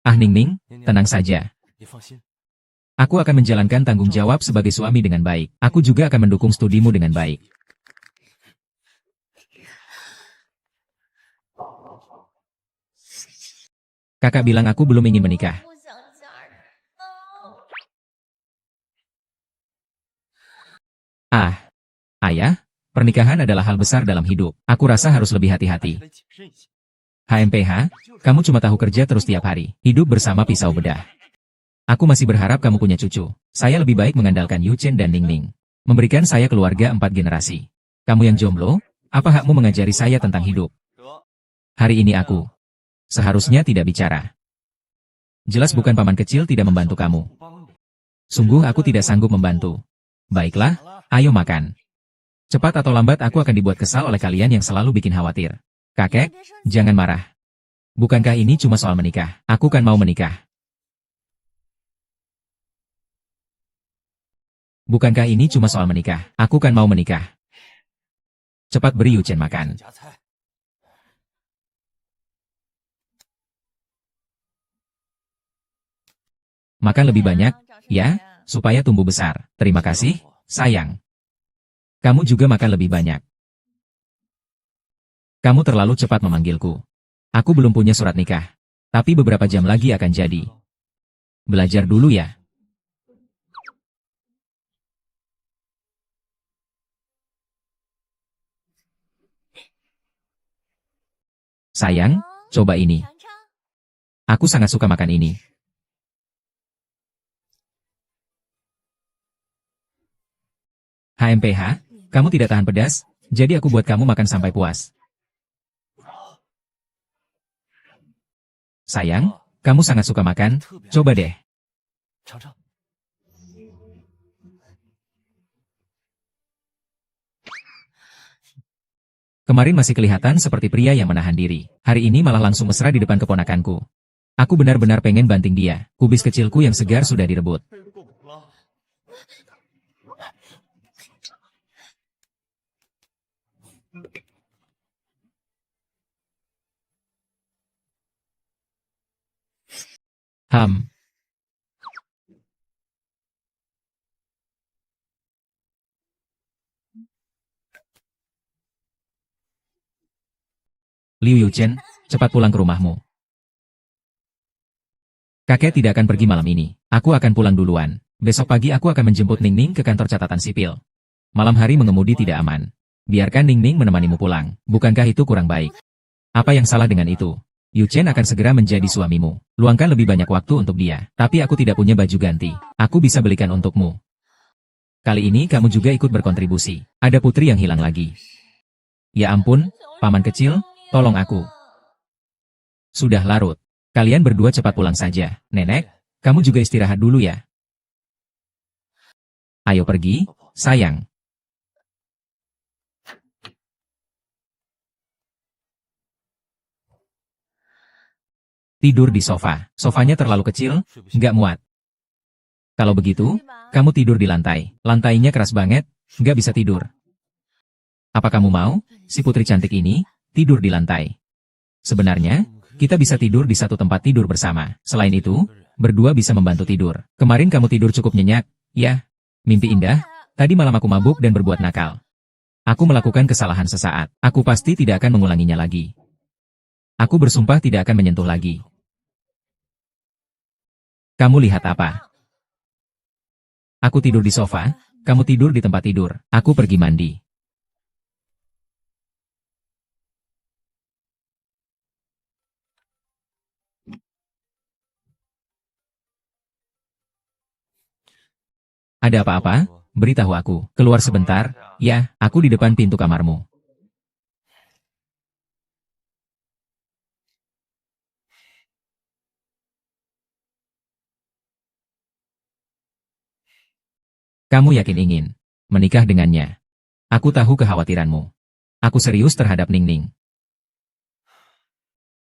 Ah Ning Ning, tenang saja. Aku akan menjalankan tanggung jawab sebagai suami dengan baik. Aku juga akan mendukung studimu dengan baik. Kakak bilang aku belum ingin menikah. Ah, ayah, pernikahan adalah hal besar dalam hidup. Aku rasa harus lebih hati-hati. HMPH, kamu cuma tahu kerja terus tiap hari. Hidup bersama pisau bedah. Aku masih berharap kamu punya cucu. Saya lebih baik mengandalkan Yu Chen dan Ning Ning. Memberikan saya keluarga 4 generasi. Kamu yang jomblo, apa hakmu mengajari saya tentang hidup? Hari ini aku seharusnya tidak bicara. Jelas bukan paman kecil tidak membantu kamu. Sungguh aku tidak sanggup membantu. Baiklah, ayo makan. Cepat atau lambat aku akan dibuat kesal oleh kalian yang selalu bikin khawatir. Kakek, jangan marah. Bukankah ini cuma soal menikah? Aku kan mau menikah. Bukankah ini cuma soal menikah? Aku kan mau menikah. Cepat beri Yu Chen makan. Makan lebih banyak, ya, supaya tumbuh besar. Terima kasih, sayang. Kamu juga makan lebih banyak. Kamu terlalu cepat memanggilku. Aku belum punya surat nikah. Tapi beberapa jam lagi akan jadi. Belajar dulu ya. Sayang, coba ini. Aku sangat suka makan ini. HMPH, kamu tidak tahan pedas, jadi aku buat kamu makan sampai puas. Sayang, kamu sangat suka makan, coba deh. Kemarin masih kelihatan seperti pria yang menahan diri. Hari ini malah langsung mesra di depan keponakanku. Aku benar-benar pengen banting dia. Kubis kecilku yang segar sudah direbut. Ham. Liu Yuchen, cepat pulang ke rumahmu. Kakek tidak akan pergi malam ini. Aku akan pulang duluan. Besok pagi aku akan menjemput Ningning ke kantor catatan sipil. Malam hari mengemudi tidak aman. Biarkan Ningning menemanimu pulang. Bukankah itu kurang baik? Apa yang salah dengan itu? Yuchen akan segera menjadi suamimu. Luangkan lebih banyak waktu untuk dia. Tapi aku tidak punya baju ganti. Aku bisa belikan untukmu. Kali ini kamu juga ikut berkontribusi. Ada putri yang hilang lagi. Ya ampun, paman kecil, tolong aku. Sudah larut. Kalian berdua cepat pulang saja. Nenek, kamu juga istirahat dulu ya. Ayo pergi, sayang. Tidur di sofa. Sofanya terlalu kecil, nggak muat. Kalau begitu, kamu tidur di lantai. Lantainya keras banget, nggak bisa tidur. Apa kamu mau, si putri cantik ini, tidur di lantai? Sebenarnya, kita bisa tidur di satu tempat tidur bersama. Selain itu, berdua bisa membantu tidur. Kemarin kamu tidur cukup nyenyak, ya? Mimpi indah, tadi malam aku mabuk dan berbuat nakal. Aku melakukan kesalahan sesaat. Aku pasti tidak akan mengulanginya lagi. Aku bersumpah tidak akan menyentuh lagi. Kamu lihat apa? Aku tidur di sofa, kamu tidur di tempat tidur. Aku pergi mandi. Ada apa-apa? Beritahu aku. Keluar sebentar. Ya, aku di depan pintu kamarmu. Kamu yakin ingin menikah dengannya? Aku tahu kekhawatiranmu. Aku serius terhadap Ningning.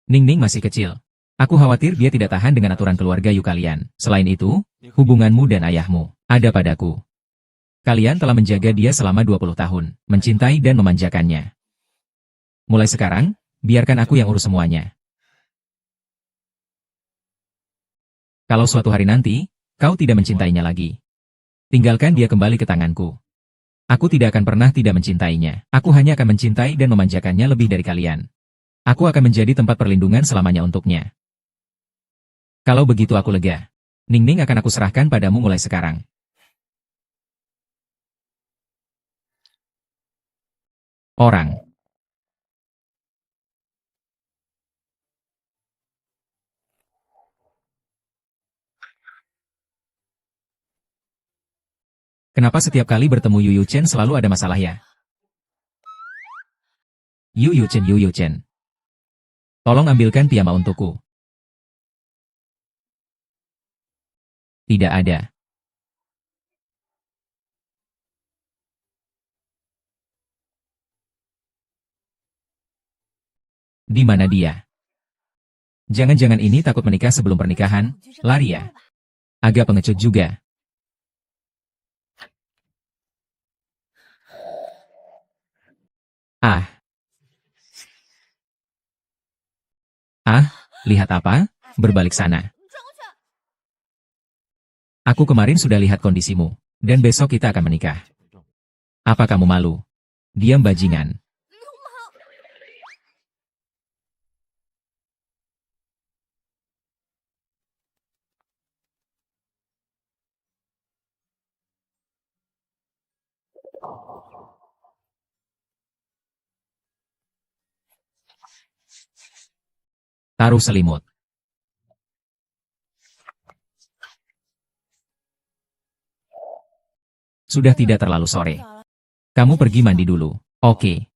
Ningning masih kecil. Aku khawatir dia tidak tahan dengan aturan keluarga Yu kalian. Selain itu, hubunganmu dan ayahmu ada padaku. Kalian telah menjaga dia selama 20 tahun, mencintai dan memanjakannya. Mulai sekarang, biarkan aku yang urus semuanya. Kalau suatu hari nanti, kau tidak mencintainya lagi, tinggalkan dia kembali ke tanganku. Aku tidak akan pernah tidak mencintainya. Aku hanya akan mencintai dan memanjakannya lebih dari kalian. Aku akan menjadi tempat perlindungan selamanya untuknya. Kalau begitu aku lega. Ningning akan aku serahkan padamu mulai sekarang. Orang. Kenapa setiap kali bertemu Yu Yuchen selalu ada masalah ya? Yu Yuchen, Yu Yuchen. Tolong ambilkan piyama untukku. Tidak ada. Di mana dia? Jangan-jangan ini takut menikah sebelum pernikahan? Lari ya? Agak pengecut juga. Ah, ah, lihat apa? Berbalik sana. Aku kemarin sudah lihat kondisimu. Dan besok kita akan menikah. Apa kamu malu? Diam bajingan. Taruh selimut. Sudah tidak terlalu sore. Kamu pergi mandi dulu. Oke.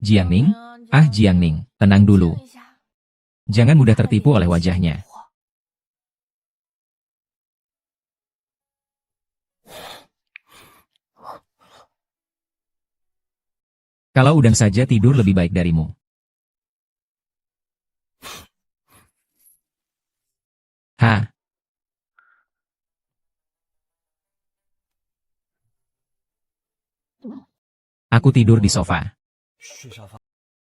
Jiangning? Ah, Jiangning, tenang dulu. Jangan mudah tertipu oleh wajahnya. Kalau udang saja tidur lebih baik darimu. Ha, aku tidur di sofa.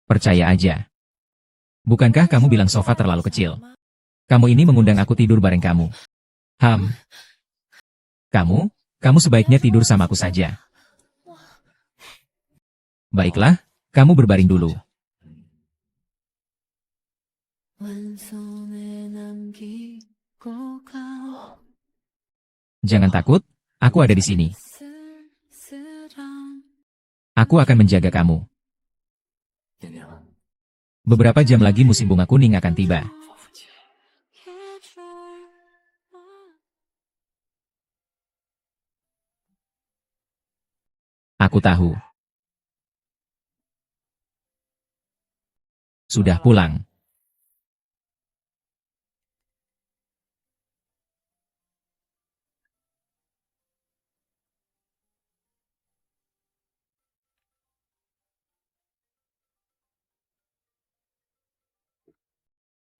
Percaya aja. Bukankah kamu bilang sofa terlalu kecil? Kamu ini mengundang aku tidur bareng kamu. Kamu sebaiknya tidur sama aku saja. Baiklah, kamu berbaring dulu. Jangan takut, aku ada di sini. Aku akan menjaga kamu. Beberapa jam lagi musim bunga kuning akan tiba. Aku tahu. Sudah pulang.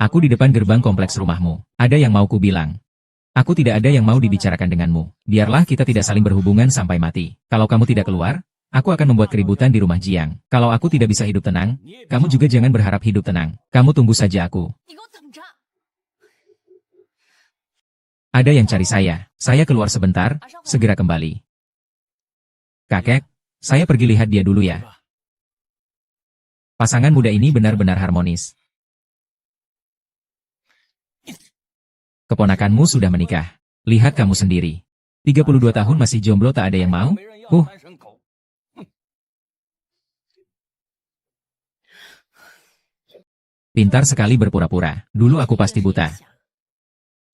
Aku di depan gerbang kompleks rumahmu. Ada yang mau ku bilang. Aku tidak ada yang mau dibicarakan denganmu. Biarlah kita tidak saling berhubungan sampai mati. Kalau kamu tidak keluar, aku akan membuat keributan di rumah Jiang. Kalau aku tidak bisa hidup tenang, kamu juga jangan berharap hidup tenang. Kamu tunggu saja aku. Ada yang cari saya. Saya keluar sebentar, segera kembali. Kakek, saya pergi lihat dia dulu ya. Pasangan muda ini benar-benar harmonis. Keponakanmu sudah menikah. Lihat kamu sendiri. 32 tahun masih jomblo tak ada yang mau? Pintar sekali berpura-pura. Dulu aku pasti buta.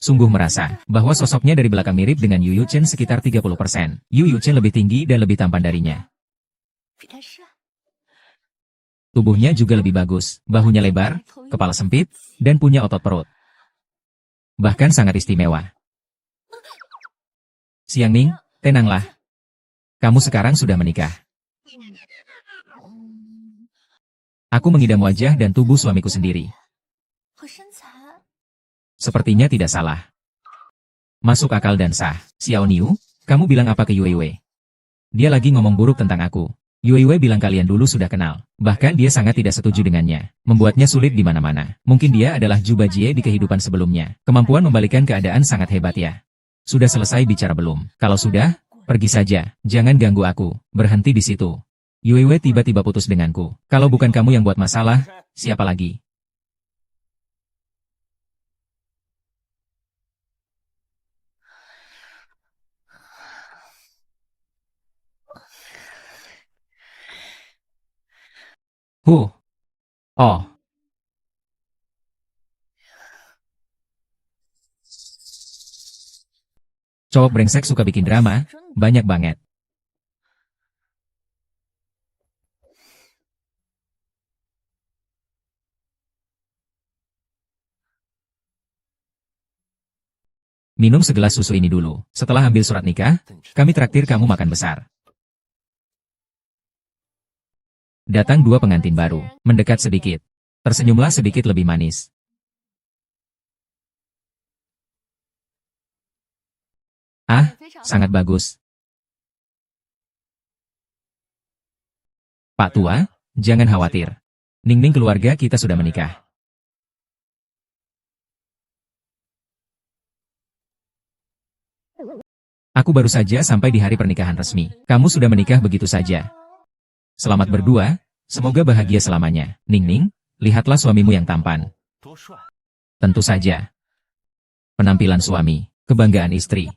Sungguh merasa bahwa sosoknya dari belakang mirip dengan Yu Chen sekitar 30%. Yu Chen lebih tinggi dan lebih tampan darinya. Tubuhnya juga lebih bagus. Bahunya lebar, kepala sempit, dan punya otot perut. Bahkan sangat istimewa. Xiangning, tenanglah. Kamu sekarang sudah menikah. Aku mengidam wajah dan tubuh suamiku sendiri. Sepertinya tidak salah. Masuk akal dan sah. Xiao Niu, kamu bilang apa ke Yue Wei? Dia lagi ngomong buruk tentang aku. Yue Wei bilang kalian dulu sudah kenal. Bahkan dia sangat tidak setuju dengannya. Membuatnya sulit di mana-mana. Mungkin dia adalah Juba Jie di kehidupan sebelumnya. Kemampuan membalikan keadaan sangat hebat ya. Sudah selesai bicara belum? Kalau sudah, pergi saja. Jangan ganggu aku. Berhenti di situ. Yue Wei tiba-tiba putus denganku. Kalau bukan kamu yang buat masalah, siapa lagi? Oh, cowok brengsek suka bikin drama, banyak banget. Minum segelas susu ini dulu. Setelah ambil surat nikah, kami traktir kamu makan besar. Datang dua pengantin baru, mendekat sedikit. Tersenyumlah sedikit lebih manis. Ah, sangat bagus. Pak Tua, jangan khawatir. Ningning keluarga kita sudah menikah. Aku baru saja sampai di hari pernikahan resmi. Kamu sudah menikah begitu saja. Selamat berdua, semoga bahagia selamanya. Ningning, lihatlah suamimu yang tampan. Tentu saja. Penampilan suami, kebanggaan istri.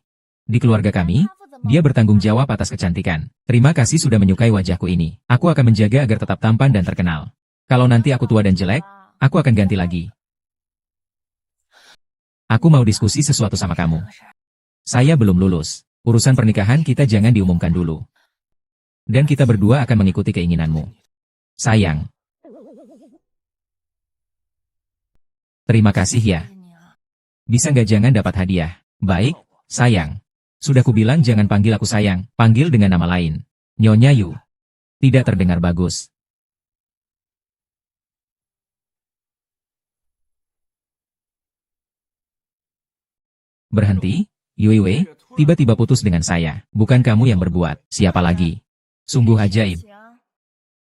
Di keluarga kami, dia bertanggung jawab atas kecantikan. Terima kasih sudah menyukai wajahku ini. Aku akan menjaga agar tetap tampan dan terkenal. Kalau nanti aku tua dan jelek, aku akan ganti lagi. Aku mau diskusi sesuatu sama kamu. Saya belum lulus. Urusan pernikahan kita jangan diumumkan dulu. Dan kita berdua akan mengikuti keinginanmu. Sayang. Terima kasih ya. Bisa nggak jangan dapat hadiah? Baik, sayang. Sudah kubilang jangan panggil aku sayang, panggil dengan nama lain. Nyonya Yu. Tidak terdengar bagus. Berhenti, Yuiwei, tiba-tiba putus dengan saya. Bukan kamu yang berbuat, siapa lagi? Sungguh ajaib.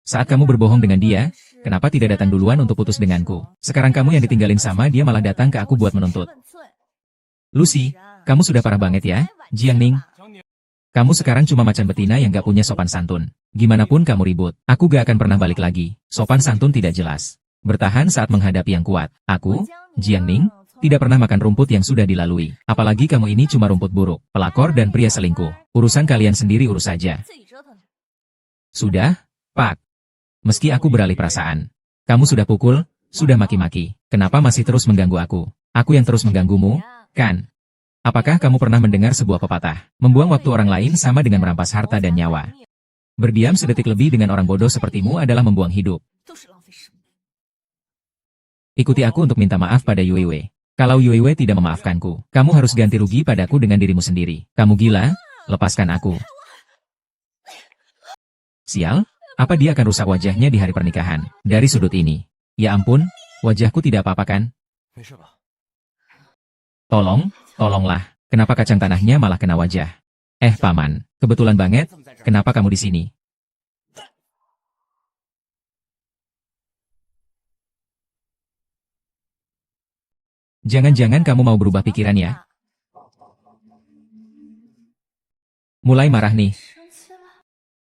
Saat kamu berbohong dengan dia, kenapa tidak datang duluan untuk putus denganku? Sekarang kamu yang ditinggalin sama dia malah datang ke aku buat menuntut. Lucy, kamu sudah parah banget ya, Jiangning. Kamu sekarang cuma macan betina yang gak punya sopan santun. Gimana pun kamu ribut, aku gak akan pernah balik lagi. Sopan santun tidak jelas. Bertahan saat menghadapi yang kuat. Aku, Jiangning, tidak pernah makan rumput yang sudah dilalui. Apalagi kamu ini cuma rumput buruk, pelakor dan pria selingkuh. Urusan kalian sendiri urus saja. Sudah, Pak. Meski aku beralih perasaan. Kamu sudah pukul, sudah maki-maki. Kenapa masih terus mengganggu aku? Aku yang terus mengganggumu, kan? Apakah kamu pernah mendengar sebuah pepatah? Membuang waktu orang lain sama dengan merampas harta dan nyawa. Berdiam sedetik lebih dengan orang bodoh sepertimu adalah membuang hidup. Ikuti aku untuk minta maaf pada Yuiwei. Kalau Yuiwei tidak memaafkanku, kamu harus ganti rugi padaku dengan dirimu sendiri. Kamu gila? Lepaskan aku. Sial? Apa dia akan rusak wajahnya di hari pernikahan? Dari sudut ini. Ya ampun, wajahku tidak apa-apa kan? Tolonglah. Kenapa kacang tanahnya malah kena wajah? Paman, kebetulan banget, kenapa kamu di sini? Jangan-jangan kamu mau berubah pikiran ya? Mulai marah nih.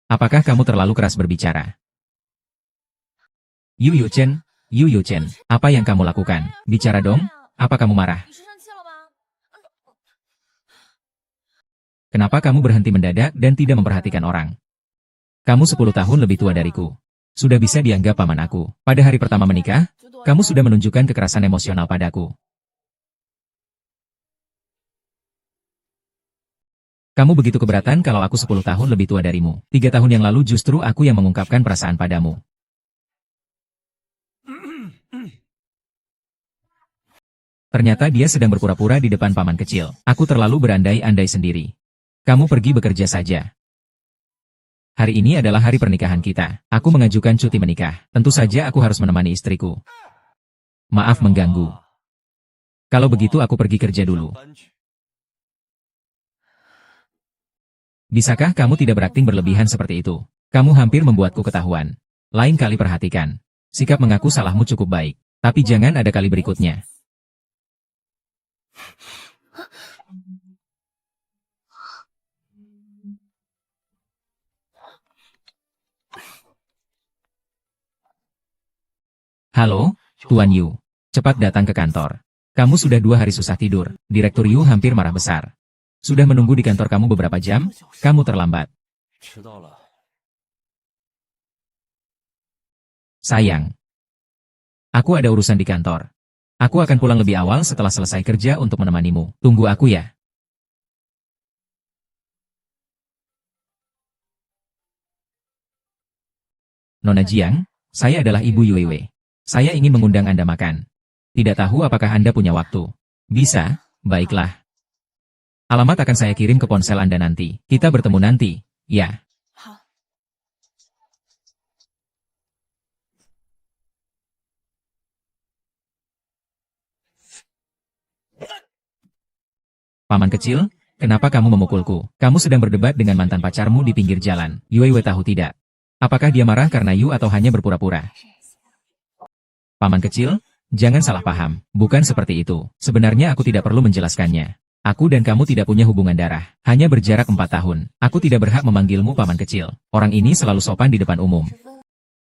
Apakah kamu terlalu keras berbicara? Yu Chen, apa yang kamu lakukan? Bicara dong, apa kamu marah? Kenapa kamu berhenti mendadak dan tidak memperhatikan orang? Kamu 10 tahun lebih tua dariku. Sudah bisa dianggap paman aku. Pada hari pertama menikah, kamu sudah menunjukkan kekerasan emosional padaku. Kamu begitu keberatan kalau aku 10 tahun lebih tua darimu. 3 tahun yang lalu justru aku yang mengungkapkan perasaan padamu. Ternyata dia sedang berpura-pura di depan paman kecil. Aku terlalu berandai-andai sendiri. Kamu pergi bekerja saja. Hari ini adalah hari pernikahan kita. Aku mengajukan cuti menikah. Tentu saja aku harus menemani istriku. Maaf mengganggu. Kalau begitu aku pergi kerja dulu. Bisakah kamu tidak berakting berlebihan seperti itu? Kamu hampir membuatku ketahuan. Lain kali perhatikan. Sikap mengaku salahmu cukup baik. Tapi jangan ada kali berikutnya. Halo, Tuan Yu. Cepat datang ke kantor. Kamu sudah 2 hari susah tidur. Direktur Yu hampir marah besar. Sudah menunggu di kantor kamu beberapa jam, kamu terlambat. Sayang. Aku ada urusan di kantor. Aku akan pulang lebih awal setelah selesai kerja untuk menemanimu. Tunggu aku ya. Nona Jiang, saya adalah Ibu Yuiwei. Saya ingin mengundang Anda makan. Tidak tahu apakah Anda punya waktu. Bisa? Baiklah. Alamat akan saya kirim ke ponsel Anda nanti. Kita bertemu nanti, ya. Paman kecil, kenapa kamu memukulku? Kamu sedang berdebat dengan mantan pacarmu di pinggir jalan. Yuiwei tahu tidak? Apakah dia marah karena Yu atau hanya berpura-pura? Paman kecil, jangan salah paham. Bukan seperti itu. Sebenarnya aku tidak perlu menjelaskannya. Aku dan kamu tidak punya hubungan darah, hanya berjarak 4 tahun. Aku tidak berhak memanggilmu paman kecil. Orang ini selalu sopan di depan umum.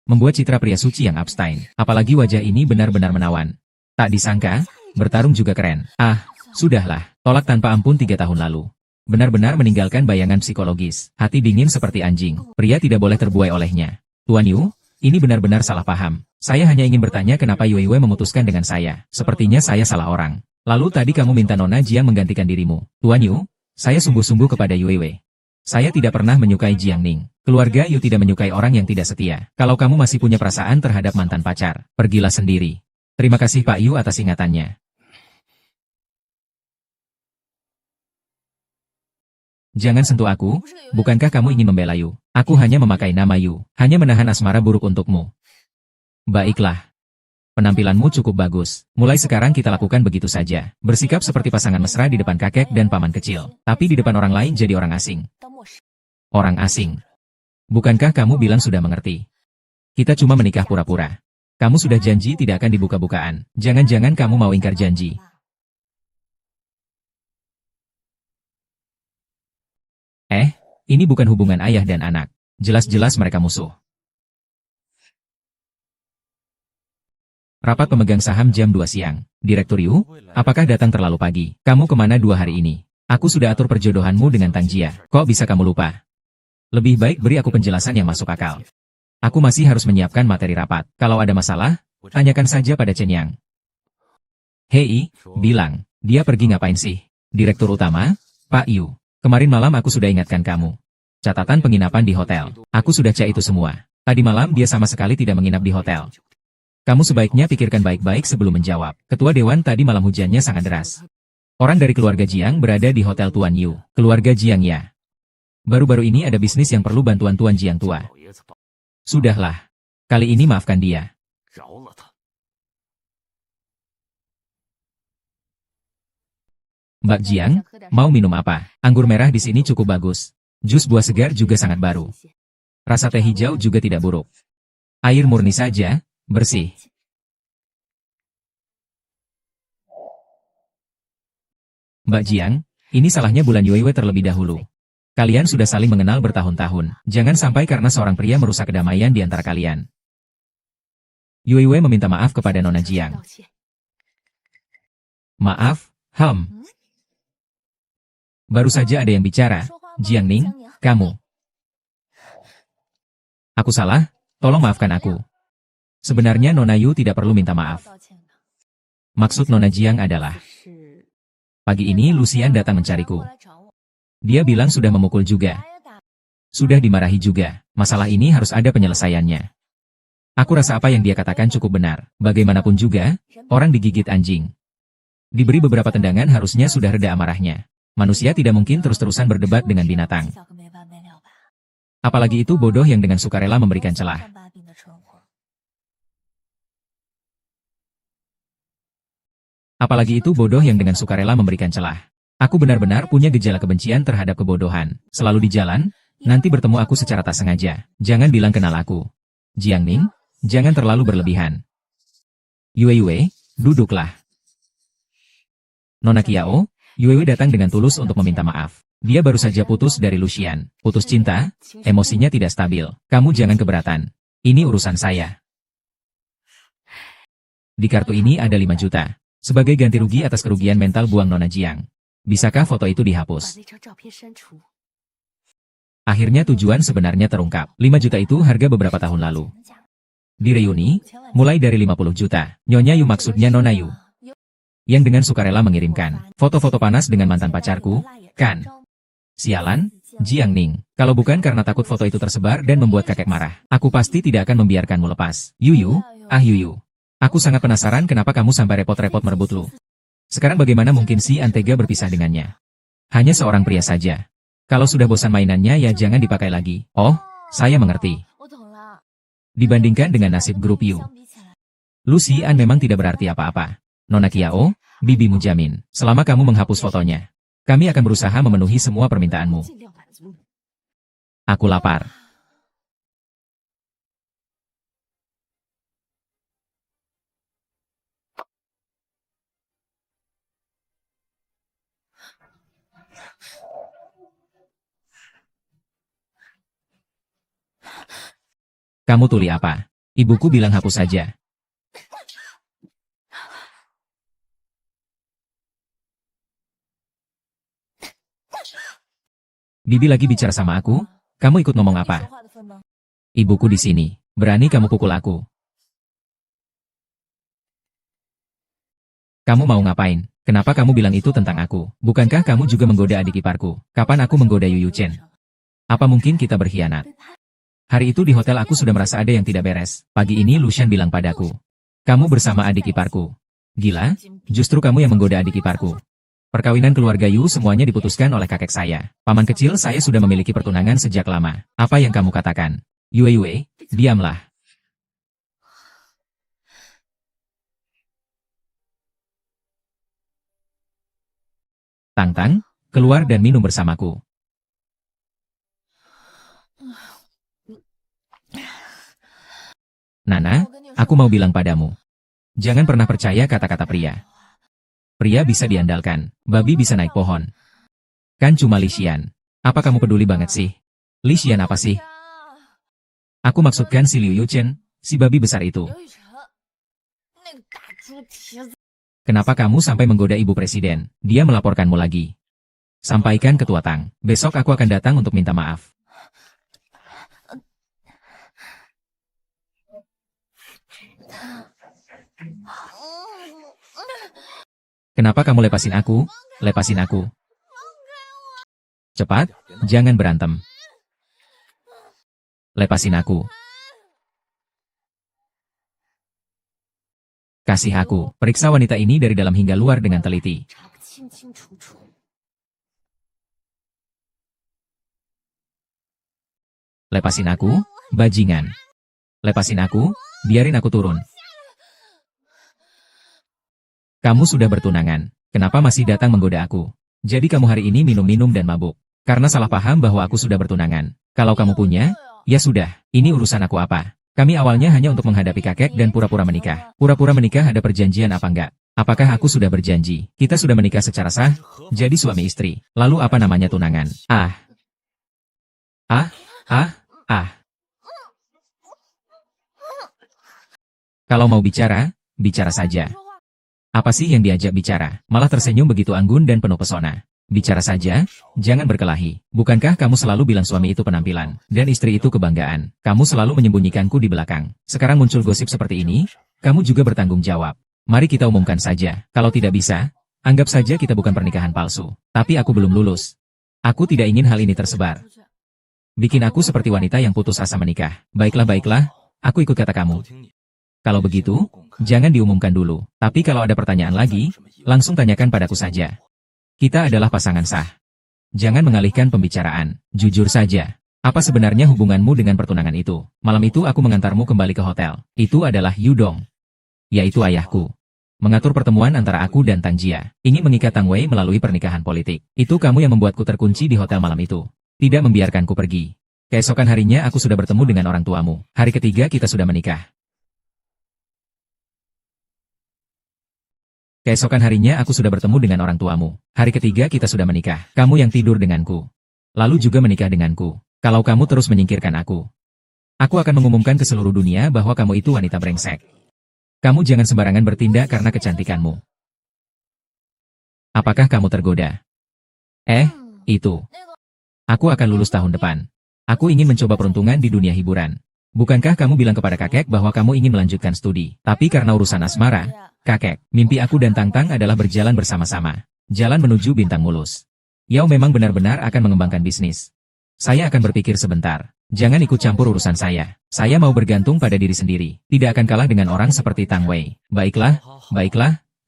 Membuat citra pria suci yang abstain. Apalagi wajah ini benar-benar menawan. Tak disangka, bertarung juga keren. Sudahlah, tolak tanpa ampun 3 tahun lalu. Benar-benar meninggalkan bayangan psikologis. Hati dingin seperti anjing. Pria tidak boleh terbuai olehnya. Tuan Yu, Ini benar-benar salah paham. Saya hanya ingin bertanya kenapa Yue memutuskan dengan saya. Sepertinya saya salah orang. Lalu tadi kamu minta Nona Jiang menggantikan dirimu. Tuan Yu, saya sungguh-sungguh kepada Yue. Saya tidak pernah menyukai Jiang Ning. Keluarga Yu tidak menyukai orang yang tidak setia. Kalau kamu masih punya perasaan terhadap mantan pacar, pergilah sendiri. Terima kasih Pak Yu atas ingatannya. Jangan sentuh aku, bukankah kamu ingin membela Yu? Aku hanya memakai nama Yu, hanya menahan asmara buruk untukmu. Baiklah. Penampilanmu cukup bagus. Mulai sekarang kita lakukan begitu saja. Bersikap seperti pasangan mesra di depan kakek dan paman kecil. Tapi di depan orang lain jadi orang asing. Orang asing. Bukankah kamu bilang sudah mengerti? Kita cuma menikah pura-pura. Kamu sudah janji tidak akan dibuka-bukaan. Jangan-jangan kamu mau ingkar janji. Ini bukan hubungan ayah dan anak. Jelas-jelas mereka musuh. Rapat pemegang saham jam 2 siang. Direktur Yu, apakah datang terlalu pagi? Kamu kemana 2 hari ini? Aku sudah atur perjodohanmu dengan Tang Jia. Kok bisa kamu lupa? Lebih baik beri aku penjelasan yang masuk akal. Aku masih harus menyiapkan materi rapat. Kalau ada masalah, tanyakan saja pada Chen Yang. Hei, bilang, dia pergi ngapain sih? Direktur utama, Pak Yu. Kemarin malam aku sudah ingatkan kamu. Catatan penginapan di hotel. Aku sudah cek itu semua. Tadi malam dia sama sekali tidak menginap di hotel. Kamu sebaiknya pikirkan baik-baik sebelum menjawab. Ketua Dewan tadi malam hujannya sangat deras. Orang dari keluarga Jiang berada di hotel Tuan Yu. Keluarga Jiang ya. Baru-baru ini ada bisnis yang perlu bantuan Tuan Jiang tua. Sudahlah. Kali ini maafkan dia. Mbak Jiang, mau minum apa? Anggur merah di sini cukup bagus. Jus buah segar juga sangat baru. Rasa teh hijau juga tidak buruk. Air murni saja, bersih. Mbak Jiang, ini salahnya Bulan Yue terlebih dahulu. Kalian sudah saling mengenal bertahun-tahun. Jangan sampai karena seorang pria merusak kedamaian di antara kalian. Yue meminta maaf kepada Nona Jiang. Maaf, Baru saja ada yang bicara. Jiang Ning, kamu. Aku salah, tolong maafkan aku. Sebenarnya Nona Yu tidak perlu minta maaf. Maksud Nona Jiang adalah, pagi ini Lucian datang mencariku. Dia bilang sudah memukul juga. Sudah dimarahi juga. Masalah ini harus ada penyelesaiannya. Aku rasa apa yang dia katakan cukup benar. Bagaimanapun juga, orang digigit anjing. Diberi beberapa tendangan harusnya sudah reda amarahnya. Manusia tidak mungkin terus-terusan berdebat dengan binatang. Apalagi itu bodoh yang dengan sukarela memberikan celah. Apalagi itu bodoh yang dengan sukarela memberikan celah. Aku benar-benar punya gejala kebencian terhadap kebodohan. Selalu di jalan, nanti bertemu aku secara tak sengaja. Jangan bilang kenal aku. Jiang Ning, jangan terlalu berlebihan. Yue, duduklah. Nona Kiao, Yue datang dengan tulus untuk meminta maaf. Dia baru saja putus dari Lucian. Putus cinta, emosinya tidak stabil. Kamu jangan keberatan. Ini urusan saya. Di kartu ini ada 5 juta. Sebagai ganti rugi atas kerugian mental buang Nona Jiang. Bisakah foto itu dihapus? Akhirnya tujuan sebenarnya terungkap. 5 juta itu harga beberapa tahun lalu. Di reuni, mulai dari 50 juta. Nyonya Yu maksudnya Nona Yu. Yang dengan sukarela mengirimkan foto-foto panas dengan mantan pacarku, kan? Sialan, Jiang Ning. Kalau bukan karena takut foto itu tersebar dan membuat kakek marah, aku pasti tidak akan membiarkanmu lepas. Yuyu, Yuyu. Aku sangat penasaran kenapa kamu sampai repot-repot merebut Lu. Sekarang bagaimana mungkin si Antega berpisah dengannya? Hanya seorang pria saja. Kalau sudah bosan mainannya ya jangan dipakai lagi. Oh, saya mengerti. Dibandingkan dengan nasib grup Yu, Lucian memang tidak berarti apa-apa. Nona Kiao, bibimu jamin, selama kamu menghapus fotonya, kami akan berusaha memenuhi semua permintaanmu. Aku lapar. Kamu tuli apa? Ibuku bilang hapus saja. Bibi lagi bicara sama aku, kamu ikut ngomong apa? Ibuku di sini. Berani kamu pukul aku. Kamu mau ngapain? Kenapa kamu bilang itu tentang aku? Bukankah kamu juga menggoda adik iparku? Kapan aku menggoda Yu Chen? Apa mungkin kita berkhianat? Hari itu di hotel aku sudah merasa ada yang tidak beres. Pagi ini Lucian bilang padaku, kamu bersama adik iparku. Gila? Justru kamu yang menggoda adik iparku. Perkawinan keluarga Yu semuanya diputuskan oleh kakek saya. Paman kecil saya sudah memiliki pertunangan sejak lama. Apa yang kamu katakan? Yue, diamlah. Tang, keluar dan minum bersamaku. Nana, aku mau bilang padamu. Jangan pernah percaya kata-kata pria. Pria bisa diandalkan, babi bisa naik pohon. Kan cuma Lisian. Apa kamu peduli banget sih? Lisian apa sih? Aku maksudkan si Liu Yuchen, si babi besar itu. Kenapa kamu sampai menggoda ibu presiden? Dia melaporkanmu lagi. Sampaikan ketua Tang. Besok aku akan datang untuk minta maaf. Kenapa kamu lepasin aku? Lepasin aku. Cepat, jangan berantem. Lepasin aku. Kasih aku. Periksa wanita ini dari dalam hingga luar dengan teliti. Lepasin aku, bajingan. Lepasin aku, biarin aku turun. Kamu sudah bertunangan. Kenapa masih datang menggoda aku? Jadi kamu hari ini minum-minum dan mabuk. Karena salah paham bahwa aku sudah bertunangan. Kalau kamu punya, ya sudah, ini urusan aku apa? Kami awalnya hanya untuk menghadapi kakek dan pura-pura menikah. Pura-pura menikah ada perjanjian apa enggak? Apakah aku sudah berjanji? Kita sudah menikah secara sah, jadi suami istri. Lalu apa namanya tunangan? Ah. Ah. Ah. Ah. Kalau mau bicara, bicara saja. Apa sih yang diajak bicara? Malah tersenyum begitu anggun dan penuh pesona. Bicara saja, jangan berkelahi. Bukankah kamu selalu bilang suami itu penampilan, dan istri itu kebanggaan? Kamu selalu menyembunyikanku di belakang. Sekarang muncul gosip seperti ini, kamu juga bertanggung jawab. Mari kita umumkan saja. Kalau tidak bisa, anggap saja kita bukan pernikahan palsu. Tapi aku belum lulus. Aku tidak ingin hal ini tersebar. Bikin aku seperti wanita yang putus asa menikah. Baiklah, aku ikut kata kamu. Kalau begitu, jangan diumumkan dulu. Tapi kalau ada pertanyaan lagi, langsung tanyakan padaku saja. Kita adalah pasangan sah. Jangan mengalihkan pembicaraan. Jujur saja. Apa sebenarnya hubunganmu dengan pertunangan itu? Malam itu aku mengantarmu kembali ke hotel. Itu adalah Yudong. Yaitu ayahku. Mengatur pertemuan antara aku dan Tang Jia. Ingin mengikat Tang Wei melalui pernikahan politik. Itu kamu yang membuatku terkunci di hotel malam itu. Tidak membiarkanku pergi. Keesokan harinya aku sudah bertemu dengan orang tuamu. Hari ketiga kita sudah menikah. Keesokan harinya aku sudah bertemu dengan orang tuamu. Hari ketiga kita sudah menikah. Kamu yang tidur denganku. Lalu juga menikah denganku. Kalau kamu terus menyingkirkan aku akan mengumumkan ke seluruh dunia bahwa kamu itu wanita brengsek. Kamu jangan sembarangan bertindak karena kecantikanmu. Apakah kamu tergoda? Itu. Aku akan lulus tahun depan. Aku ingin mencoba peruntungan di dunia hiburan. Bukankah kamu bilang kepada kakek bahwa kamu ingin melanjutkan studi? Tapi karena urusan asmara, kakek, mimpi aku dan Tang Tang adalah berjalan bersama-sama. Jalan menuju bintang mulus. Yao memang benar-benar akan mengembangkan bisnis. Saya akan berpikir sebentar. Jangan ikut campur urusan saya. Saya mau bergantung pada diri sendiri. Tidak akan kalah dengan orang seperti Tang Wei. Baiklah,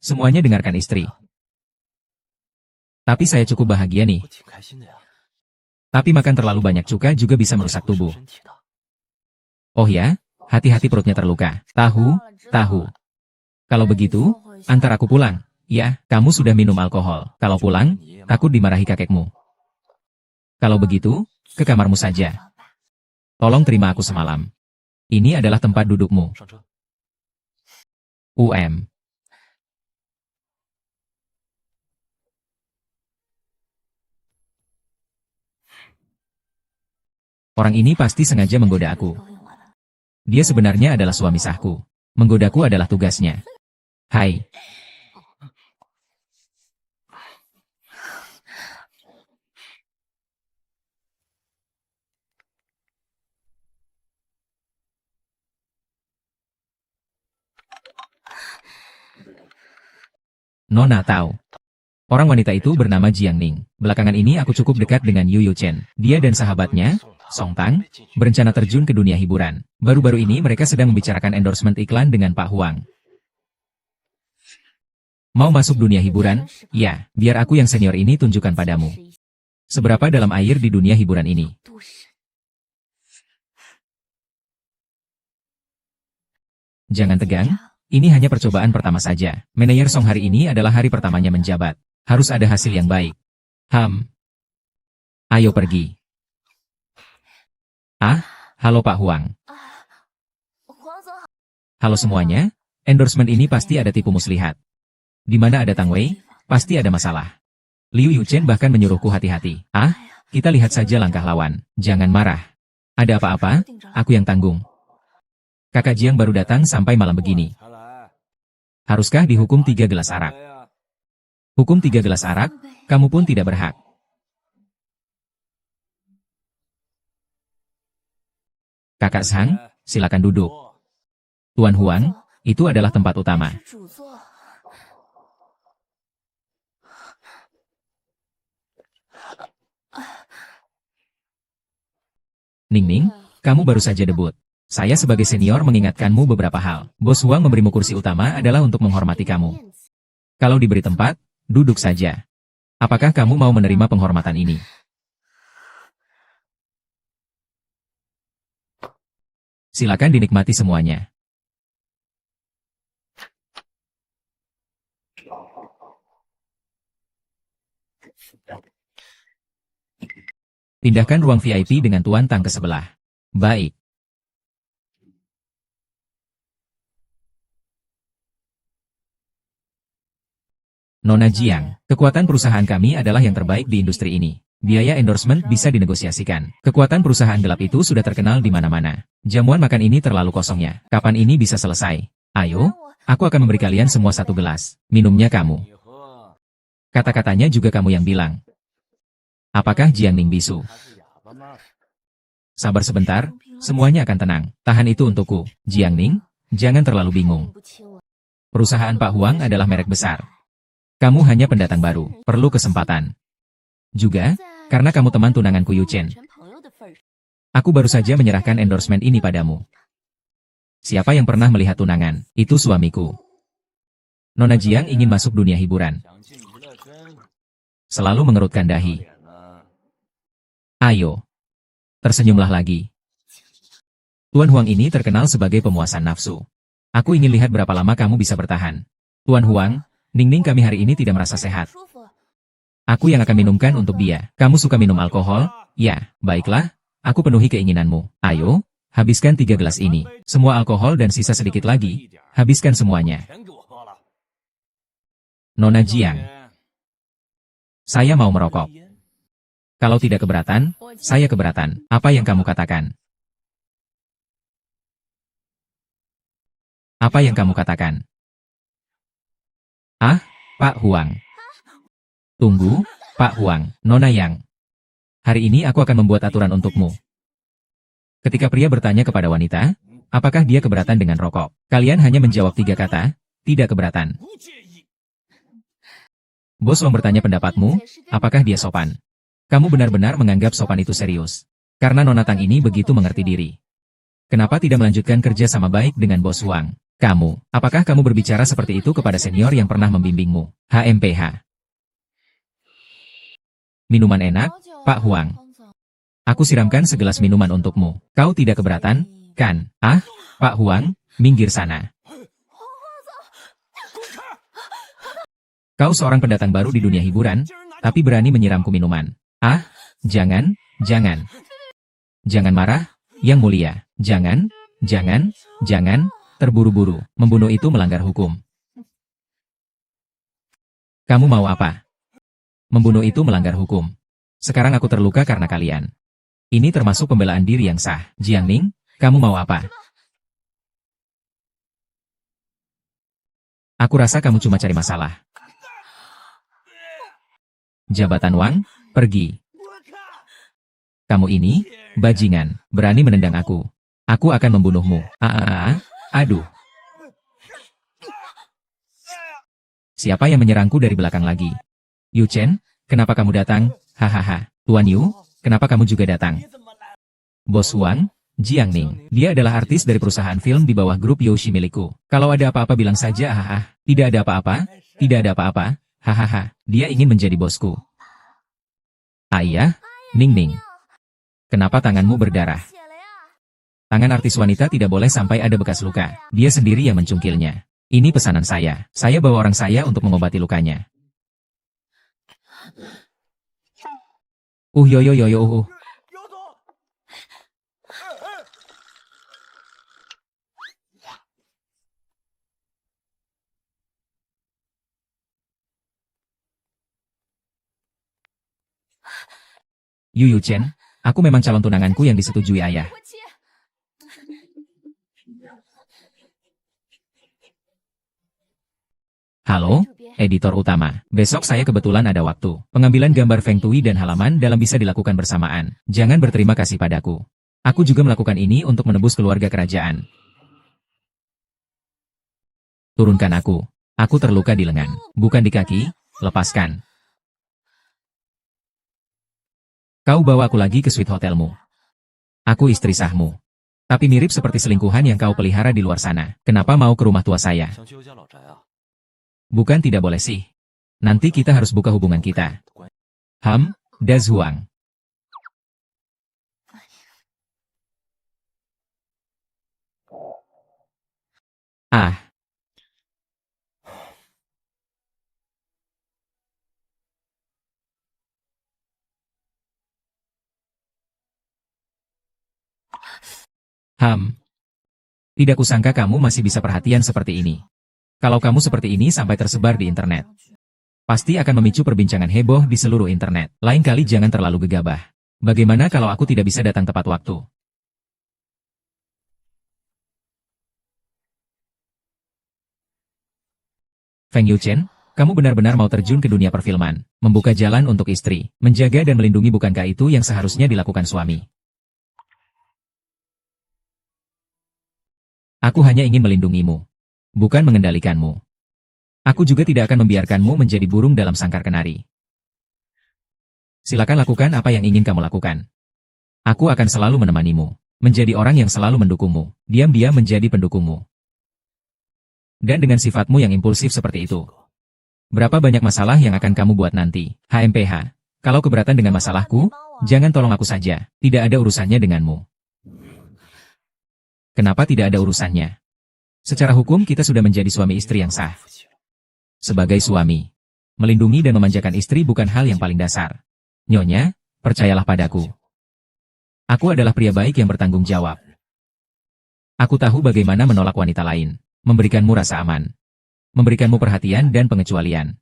semuanya dengarkan istri. Tapi saya cukup bahagia nih. Tapi makan terlalu banyak cuka juga bisa merusak tubuh. Oh ya, hati-hati perutnya terluka. Tahu. Kalau begitu, antar aku pulang. Ya, kamu sudah minum alkohol. Kalau pulang, takut dimarahi kakekmu. Kalau begitu, ke kamarmu saja. Tolong terima aku semalam. Ini adalah tempat dudukmu. Orang ini pasti sengaja menggoda aku. Dia sebenarnya adalah suami sahku. Menggodaku adalah tugasnya. Hai. Nona tahu. Orang wanita itu bernama Jiang Ning. Belakangan ini aku cukup dekat dengan Yu Yu Chen. Dia dan sahabatnya, Song Tang, berencana terjun ke dunia hiburan. Baru-baru ini mereka sedang membicarakan endorsement iklan dengan Pak Huang. Mau masuk dunia hiburan? Ya, biar aku yang senior ini tunjukkan padamu. Seberapa dalam air di dunia hiburan ini? Jangan tegang, ini hanya percobaan pertama saja. Manajer Song hari ini adalah hari pertamanya menjabat. Harus ada hasil yang baik. Ayo pergi. Halo Pak Huang. Halo semuanya, endorsement ini pasti ada tipu muslihat. Di mana ada Tang Wei, pasti ada masalah. Liu Yuchen bahkan menyuruhku hati-hati. Kita lihat saja langkah lawan. Jangan marah. Ada apa-apa, aku yang tanggung. Kakak Jiang baru datang sampai malam begini. Haruskah dihukum 3 gelas arak? Hukum 3 gelas arak, kamu pun tidak berhak. Kakak Sang, silakan duduk. Tuan Huang, itu adalah tempat utama. Ning, kamu baru saja debut. Saya sebagai senior mengingatkanmu beberapa hal. Bos Huang memberimu kursi utama adalah untuk menghormati kamu. Kalau diberi tempat, duduk saja. Apakah kamu mau menerima penghormatan ini? Silakan dinikmati semuanya. Pindahkan ruang VIP dengan Tuan Tang ke sebelah. Baik. Nona Jiang, kekuatan perusahaan kami adalah yang terbaik di industri ini. Biaya endorsement bisa dinegosiasikan. Kekuatan perusahaan gelap itu sudah terkenal di mana-mana. Jamuan makan ini terlalu kosongnya. Kapan ini bisa selesai? Ayo, aku akan memberi kalian semua 1 gelas. Minumnya kamu. Kata-katanya juga kamu yang bilang. Apakah Jiang Ning bisu? Sabar sebentar, semuanya akan tenang. Tahan itu untukku. Jiang Ning, jangan terlalu bingung. Perusahaan Pak Huang adalah merek besar. Kamu hanya pendatang baru, perlu kesempatan. Juga, karena kamu teman tunanganku Yu Chen. Aku baru saja menyerahkan endorsement ini padamu. Siapa yang pernah melihat tunangan? Itu suamiku. Nona Jiang ingin masuk dunia hiburan. Selalu mengerutkan dahi. Ayo. Tersenyumlah lagi. Tuan Huang ini terkenal sebagai pemuasan nafsu. Aku ingin lihat berapa lama kamu bisa bertahan. Tuan Huang, Ning kami hari ini tidak merasa sehat. Aku yang akan minumkan untuk dia. Kamu suka minum alkohol? Ya, baiklah. Aku penuhi keinginanmu. Ayo, habiskan 3 gelas ini. Semua alkohol dan sisa sedikit lagi. Habiskan semuanya. Nona Jiang. Saya mau merokok. Kalau tidak keberatan, saya keberatan. Apa yang kamu katakan? Apa yang kamu katakan? Pak Huang. Tunggu, Pak Huang, Nona Yang. Hari ini aku akan membuat aturan untukmu. Ketika pria bertanya kepada wanita, apakah dia keberatan dengan rokok? Kalian hanya menjawab 3 kata, tidak keberatan. Bos Wang bertanya pendapatmu, apakah dia sopan? Kamu benar-benar menganggap sopan itu serius. Karena Nona Tang ini begitu mengerti diri. Kenapa tidak melanjutkan kerja sama baik dengan Bos Wang? Kamu, apakah kamu berbicara seperti itu kepada senior yang pernah membimbingmu? HMPH. Minuman enak, Pak Huang. Aku siramkan segelas minuman untukmu. Kau tidak keberatan, kan? Pak Huang, minggir sana. Kau seorang pendatang baru di dunia hiburan, tapi berani menyiramku minuman. Jangan. Jangan marah, Yang Mulia. Jangan. Terburu-buru, membunuh itu melanggar hukum. Kamu mau apa? Membunuh itu melanggar hukum. Sekarang aku terluka karena kalian. Ini termasuk pembelaan diri yang sah. Jiang Ning, kamu mau apa? Aku rasa kamu cuma cari masalah. Jabatan Wang, pergi. Kamu ini, bajingan, berani menendang aku. Aku akan membunuhmu. Aduh. Siapa yang menyerangku dari belakang lagi? Yu Chen, kenapa kamu datang? Hahaha. Tuan Yu, kenapa kamu juga datang? Bos Wang, Jiang Ning. Dia adalah artis dari perusahaan film di bawah grup Yoshi milikku. Kalau ada apa-apa bilang saja hahaha. Tidak ada apa-apa, tidak ada apa-apa. Hahaha. Dia ingin menjadi bosku. Ayah, Ning Ning. Kenapa tanganmu berdarah? Tangan artis wanita tidak boleh sampai ada bekas luka. Dia sendiri yang mencungkilnya. Ini pesanan saya. Saya bawa orang saya untuk mengobati lukanya. Yo yo yo yo. Yu Chen, aku memang calon tunanganku yang disetujui ayah. Halo, editor utama. Besok saya kebetulan ada waktu. Pengambilan gambar Feng Tui dan halaman dalam bisa dilakukan bersamaan. Jangan berterima kasih padaku. Aku juga melakukan ini untuk menebus keluarga kerajaan. Turunkan aku. Aku terluka di lengan, bukan di kaki. Lepaskan. Kau bawa aku lagi ke suite hotelmu. Aku istri sahmu. Tapi mirip seperti selingkuhan yang kau pelihara di luar sana. Kenapa mau ke rumah tua saya? Bukan tidak boleh sih. Nanti kita harus buka hubungan kita. Dazuang. Ah. Tidak kusangka kamu masih bisa perhatian seperti ini. Kalau kamu seperti ini sampai tersebar di internet, pasti akan memicu perbincangan heboh di seluruh internet. Lain kali jangan terlalu gegabah. Bagaimana kalau aku tidak bisa datang tepat waktu? Feng Yuchen, kamu benar-benar mau terjun ke dunia perfilman, membuka jalan untuk istri, menjaga dan melindungi, bukankah itu yang seharusnya dilakukan suami? Aku hanya ingin melindungimu, bukan mengendalikanmu. Aku juga tidak akan membiarkanmu menjadi burung dalam sangkar kenari. Silakan lakukan apa yang ingin kamu lakukan. Aku akan selalu menemanimu, menjadi orang yang selalu mendukungmu, diam-diam menjadi pendukungmu. Dan dengan sifatmu yang impulsif seperti itu, berapa banyak masalah yang akan kamu buat nanti? HMPH, kalau keberatan dengan masalahku, jangan tolong aku saja, tidak ada urusannya denganmu. Kenapa tidak ada urusannya? Secara hukum kita sudah menjadi suami istri yang sah. Sebagai suami, melindungi dan memanjakan istri bukan hal yang paling dasar. Nyonya, percayalah padaku. Aku adalah pria baik yang bertanggung jawab. Aku tahu bagaimana menolak wanita lain, memberikanmu rasa aman, memberikanmu perhatian dan pengecualian.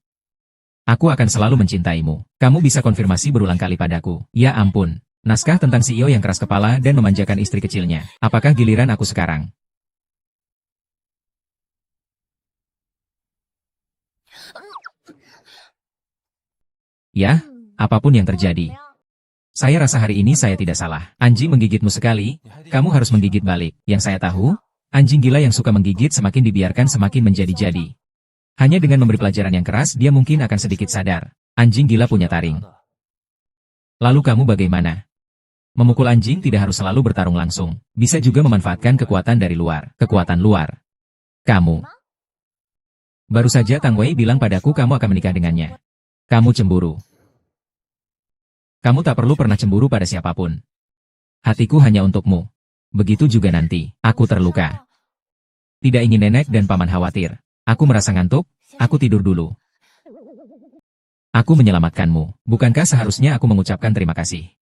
Aku akan selalu mencintaimu. Kamu bisa konfirmasi berulang kali padaku. Ya ampun. Naskah tentang CEO yang keras kepala dan memanjakan istri kecilnya. Apakah giliran aku sekarang? Ya, apapun yang terjadi. Saya rasa hari ini saya tidak salah. Anjing menggigitmu sekali, kamu harus menggigit balik. Yang saya tahu, anjing gila yang suka menggigit semakin dibiarkan semakin menjadi-jadi. Hanya dengan memberi pelajaran yang keras dia mungkin akan sedikit sadar. Anjing gila punya taring. Lalu kamu bagaimana? Memukul anjing tidak harus selalu bertarung langsung. Bisa juga memanfaatkan kekuatan dari luar. Kekuatan luar. Kamu. Baru saja Tang Wei bilang padaku kamu akan menikah dengannya. Kamu cemburu. Kamu tak perlu pernah cemburu pada siapapun. Hatiku hanya untukmu. Begitu juga nanti. Aku terluka. Tidak ingin nenek dan paman khawatir. Aku merasa ngantuk. Aku tidur dulu. Aku menyelamatkanmu. Bukankah seharusnya aku mengucapkan terima kasih?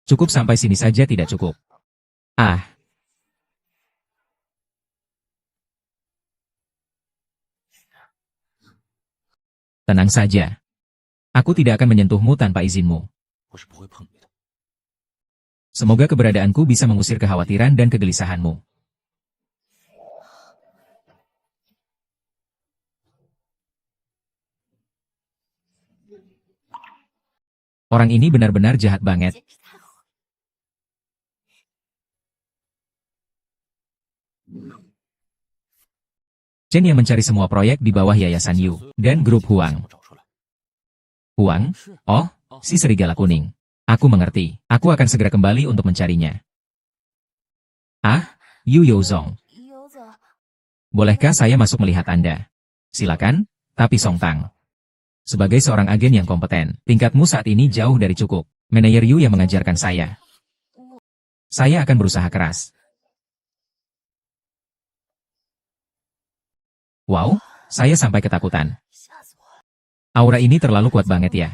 Cukup sampai sini saja tidak cukup. Tenang saja. Aku tidak akan menyentuhmu tanpa izinmu. Semoga keberadaanku bisa mengusir kekhawatiran dan kegelisahanmu. Orang ini benar-benar jahat banget. Chen yang mencari semua proyek di bawah Yayasan Yu dan grup Huang. Huang? Oh, si serigala kuning. Aku mengerti. Aku akan segera kembali untuk mencarinya. Ah, Yu Youzong. Bolehkah saya masuk melihat Anda? Silakan, tapi Song Tang. Sebagai seorang agen yang kompeten, tingkatmu saat ini jauh dari cukup. Manajer Yu yang mengajarkan saya. Saya akan berusaha keras. Wow, saya sampai ketakutan. Aura ini terlalu kuat banget ya.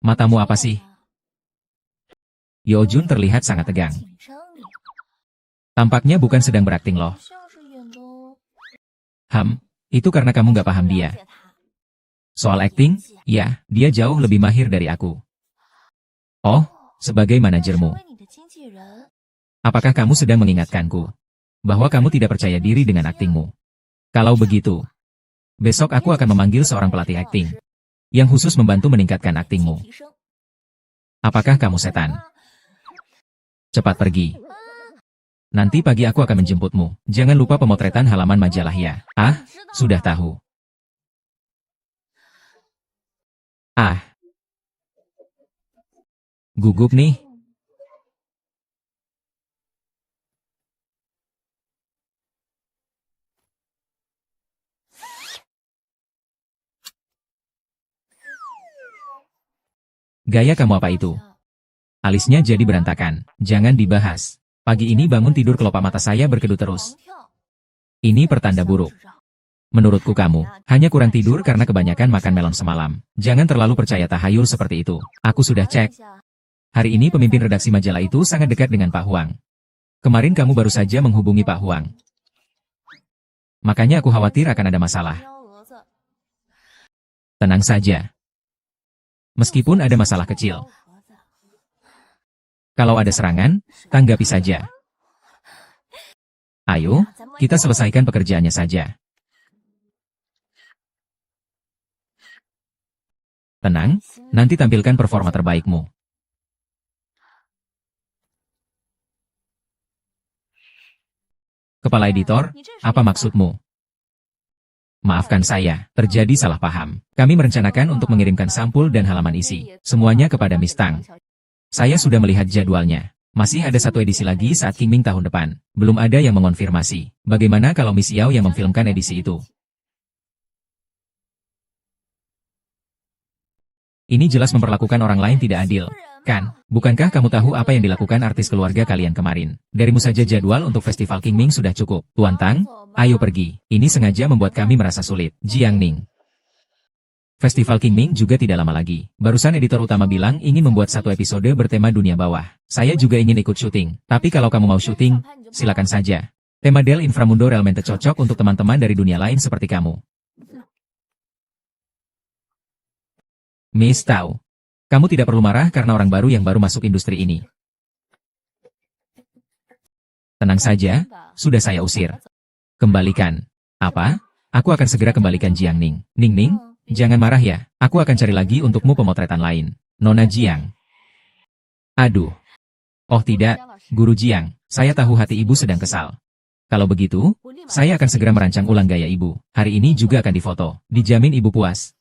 Matamu apa sih? Yeojun terlihat sangat tegang. Tampaknya bukan sedang berakting loh. Itu karena kamu gak paham dia. Soal akting, ya, dia jauh lebih mahir dari aku. Oh, sebagai manajermu. Apakah kamu sedang mengingatkanku bahwa kamu tidak percaya diri dengan aktingmu? Kalau begitu, besok aku akan memanggil seorang pelatih akting yang khusus membantu meningkatkan aktingmu. Apakah kamu setan? Cepat pergi. Nanti pagi aku akan menjemputmu. Jangan lupa pemotretan halaman majalah ya. Ah, sudah tahu. Ah. Gugup nih. Gaya kamu apa itu? Alisnya jadi berantakan. Jangan dibahas. Pagi ini bangun tidur kelopak mata saya berkedut terus. Ini pertanda buruk. Menurutku kamu hanya kurang tidur karena kebanyakan makan melon semalam. Jangan terlalu percaya tahayul seperti itu. Aku sudah cek. Hari ini pemimpin redaksi majalah itu sangat dekat dengan Pak Huang. Kemarin kamu baru saja menghubungi Pak Huang. Makanya aku khawatir akan ada masalah. Tenang saja. Meskipun ada masalah kecil. Kalau ada serangan, tanggapi saja. Ayo, kita selesaikan pekerjaannya saja. Tenang, nanti tampilkan performa terbaikmu. Kepala editor, apa maksudmu? Maafkan saya, terjadi salah paham. Kami merencanakan untuk mengirimkan sampul dan halaman isi, semuanya kepada Miss Tang. Saya sudah melihat jadwalnya. Masih ada satu edisi lagi saat Qingming tahun depan. Belum ada yang mengonfirmasi. Bagaimana kalau Miss Yao yang memfilmkan edisi itu? Ini jelas memperlakukan orang lain tidak adil, kan? Bukankah kamu tahu apa yang dilakukan artis keluarga kalian kemarin? Darimu saja jadwal untuk festival Qingming sudah cukup. Tuan Tang, ayo pergi. Ini sengaja membuat kami merasa sulit. Jiang Ning. Festival Qingming juga tidak lama lagi. Barusan editor utama bilang ingin membuat satu episode bertema dunia bawah. Saya juga ingin ikut syuting. Tapi kalau kamu mau syuting, silakan saja. Tema Del Inframundo realmente cocok untuk teman-teman dari dunia lain seperti kamu. Miss Tao, kamu tidak perlu marah karena orang baru yang baru masuk industri ini. Tenang saja, sudah saya usir. Kembalikan. Apa? Aku akan segera kembalikan Jiang Ning. Ning, jangan marah ya. Aku akan cari lagi untukmu pemotretan lain. Nona Jiang. Aduh. Oh tidak, Guru Jiang. Saya tahu hati ibu sedang kesal. Kalau begitu, saya akan segera merancang ulang gaya ibu. Hari ini juga akan difoto. Dijamin ibu puas.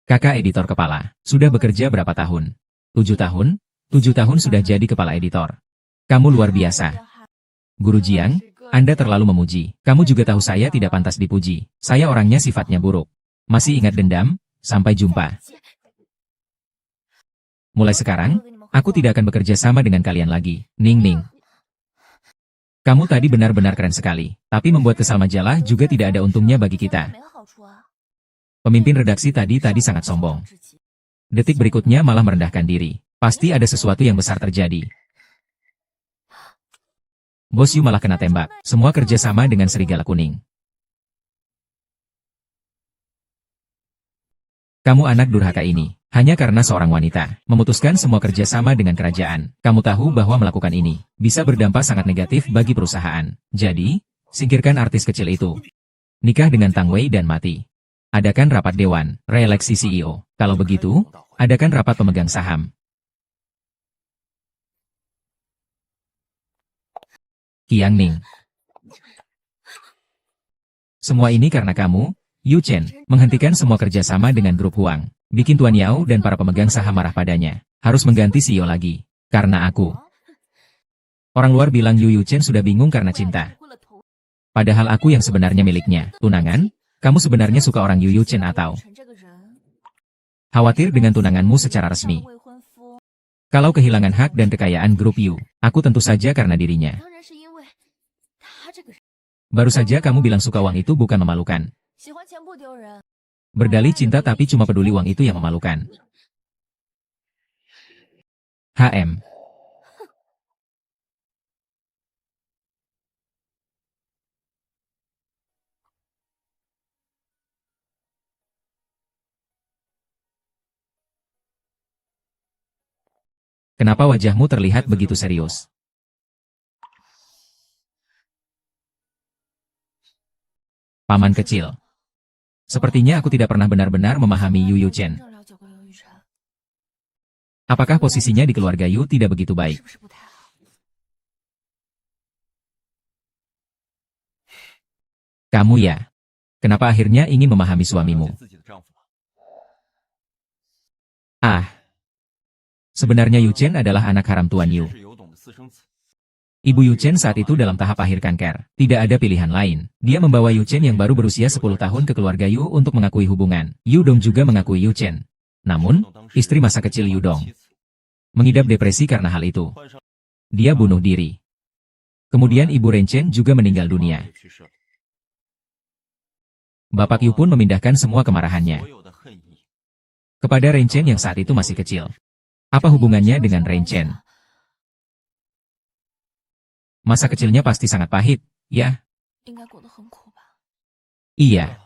Kakak editor kepala, sudah bekerja berapa tahun? 7 tahun? 7 tahun sudah jadi kepala editor. Kamu luar biasa. Guru Jiang, Anda terlalu memuji. Kamu juga tahu saya tidak pantas dipuji. Saya orangnya sifatnya buruk. Masih ingat dendam? Sampai jumpa. Mulai sekarang, aku tidak akan bekerja sama dengan kalian lagi. Ning. Kamu tadi benar-benar keren sekali. Tapi membuat kesal majalah juga tidak ada untungnya bagi kita. Pemimpin redaksi tadi sangat sombong. Detik berikutnya malah merendahkan diri. Pasti ada sesuatu yang besar terjadi. Bos Yu malah kena tembak. Semua kerja sama dengan serigala kuning. Kamu anak durhaka ini, hanya karena seorang wanita, memutuskan semua kerja sama dengan kerajaan. Kamu tahu bahwa melakukan ini, bisa berdampak sangat negatif bagi perusahaan. Jadi, singkirkan artis kecil itu. Nikah dengan Tang Wei dan mati. Adakan rapat dewan, reeleksi CEO. Kalau begitu, adakan rapat pemegang saham. Qiang Ning. Semua ini karena kamu, Yu Chen, menghentikan semua kerjasama dengan grup Huang. Bikin Tuan Yao dan para pemegang saham marah padanya. Harus mengganti CEO lagi. Karena aku. Orang luar bilang Yu Chen sudah bingung karena cinta. Padahal aku yang sebenarnya miliknya. Tunangan? Kamu sebenarnya suka orang Yu Chen atau khawatir dengan tunanganmu secara resmi? Kalau kehilangan hak dan kekayaan grup Yu, aku tentu saja karena dirinya. Baru saja kamu bilang suka uang itu bukan memalukan. Berdalih cinta tapi cuma peduli uang itu yang memalukan. HM. Kenapa wajahmu terlihat begitu serius? Paman kecil. Sepertinya aku tidak pernah benar-benar memahami Yu Chen. Apakah posisinya di keluarga Yu tidak begitu baik? Kamu ya? Kenapa akhirnya ingin memahami suamimu? Ah. Sebenarnya Yu Chen adalah anak haram Tuan Yu. Ibu Yu Chen saat itu dalam tahap akhir kanker. Tidak ada pilihan lain. Dia membawa Yu Chen yang baru berusia 10 tahun ke keluarga Yu untuk mengakui hubungan. Yu Dong juga mengakui Yu Chen. Namun, istri masa kecil Yu Dong mengidap depresi karena hal itu. Dia bunuh diri. Kemudian Ibu Ren Chen juga meninggal dunia. Bapak Yu pun memindahkan semua kemarahannya kepada Ren Chen yang saat itu masih kecil. Apa hubungannya dengan Ren Chen? Masa kecilnya pasti sangat pahit, ya? Iya.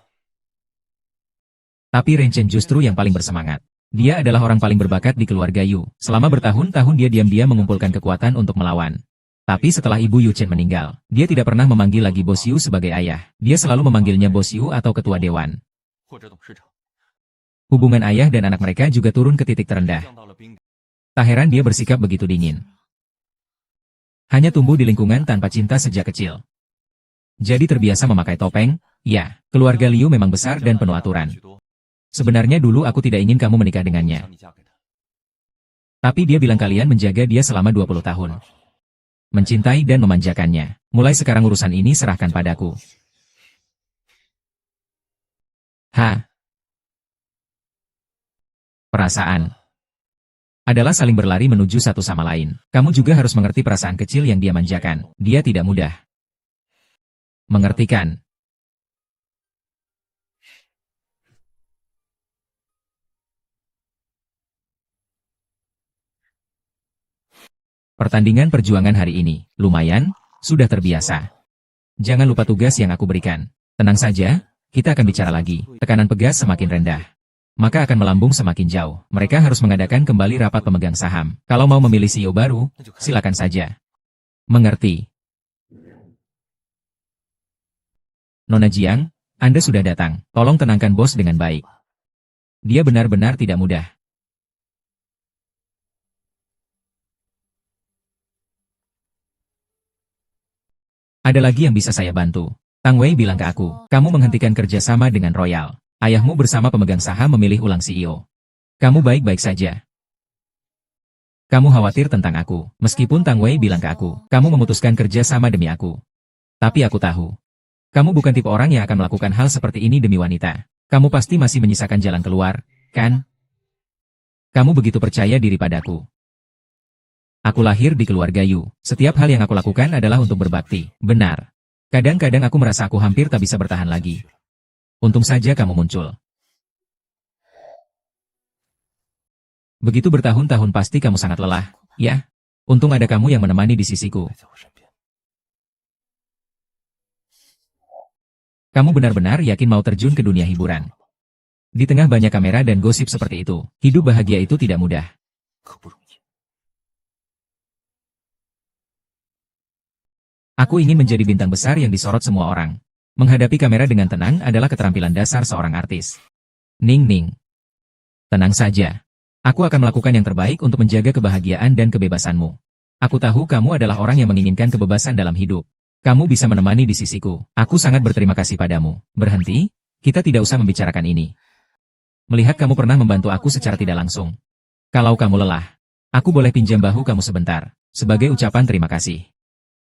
Tapi Ren Chen justru yang paling bersemangat. Dia adalah orang paling berbakat di keluarga Yu. Selama bertahun-tahun dia diam-diam mengumpulkan kekuatan untuk melawan. Tapi setelah ibu Yu Chen meninggal, dia tidak pernah memanggil lagi Bos Yu sebagai ayah. Dia selalu memanggilnya Bos Yu atau ketua dewan. Hubungan ayah dan anak mereka juga turun ke titik terendah. Tak heran dia bersikap begitu dingin. Hanya tumbuh di lingkungan tanpa cinta sejak kecil. Jadi terbiasa memakai topeng. Ya, keluarga Liu memang besar dan penuh aturan. Sebenarnya dulu aku tidak ingin kamu menikah dengannya. Tapi dia bilang kalian menjaga dia selama 20 tahun. Mencintai dan memanjakannya. Mulai sekarang urusan ini serahkan padaku. Perasaan adalah saling berlari menuju satu sama lain. Kamu juga harus mengerti perasaan kecil yang dia manjakan. Dia tidak mudah mengertikan. Pertandingan perjuangan hari ini, lumayan, sudah terbiasa. Jangan lupa tugas yang aku berikan. Tenang saja, kita akan bicara lagi. Tekanan pegas semakin rendah, maka akan melambung semakin jauh. Mereka harus mengadakan kembali rapat pemegang saham. Kalau mau memilih CEO baru, silakan saja. Mengerti? Nona Jiang, Anda sudah datang. Tolong tenangkan bos dengan baik. Dia benar-benar tidak mudah. Ada lagi yang bisa saya bantu. Tang Wei bilang ke aku, kamu menghentikan kerjasama dengan Royal. Ayahmu bersama pemegang saham memilih ulang CEO. Kamu baik-baik saja. Kamu khawatir tentang aku. Meskipun Tang Wei bilang ke aku, kamu memutuskan kerja sama demi aku. Tapi aku tahu. Kamu bukan tipe orang yang akan melakukan hal seperti ini demi wanita. Kamu pasti masih menyisakan jalan keluar, kan? Kamu begitu percaya diri padaku. Aku lahir di keluarga Yu. Setiap hal yang aku lakukan adalah untuk berbakti. Benar. Kadang-kadang aku merasa aku hampir tak bisa bertahan lagi. Untung saja kamu muncul. Begitu bertahun-tahun pasti kamu sangat lelah, ya? Untung ada kamu yang menemani di sisiku. Kamu benar-benar yakin mau terjun ke dunia hiburan. Di tengah banyak kamera dan gosip seperti itu, hidup bahagia itu tidak mudah. Aku ingin menjadi bintang besar yang disorot semua orang. Menghadapi kamera dengan tenang adalah keterampilan dasar seorang artis. Ning Ning. Tenang saja. Aku akan melakukan yang terbaik untuk menjaga kebahagiaan dan kebebasanmu. Aku tahu kamu adalah orang yang menginginkan kebebasan dalam hidup. Kamu bisa menemani di sisiku. Aku sangat berterima kasih padamu. Berhenti, kita tidak usah membicarakan ini. Melihat kamu pernah membantu aku secara tidak langsung. Kalau kamu lelah, aku boleh pinjam bahu kamu sebentar, sebagai ucapan terima kasih.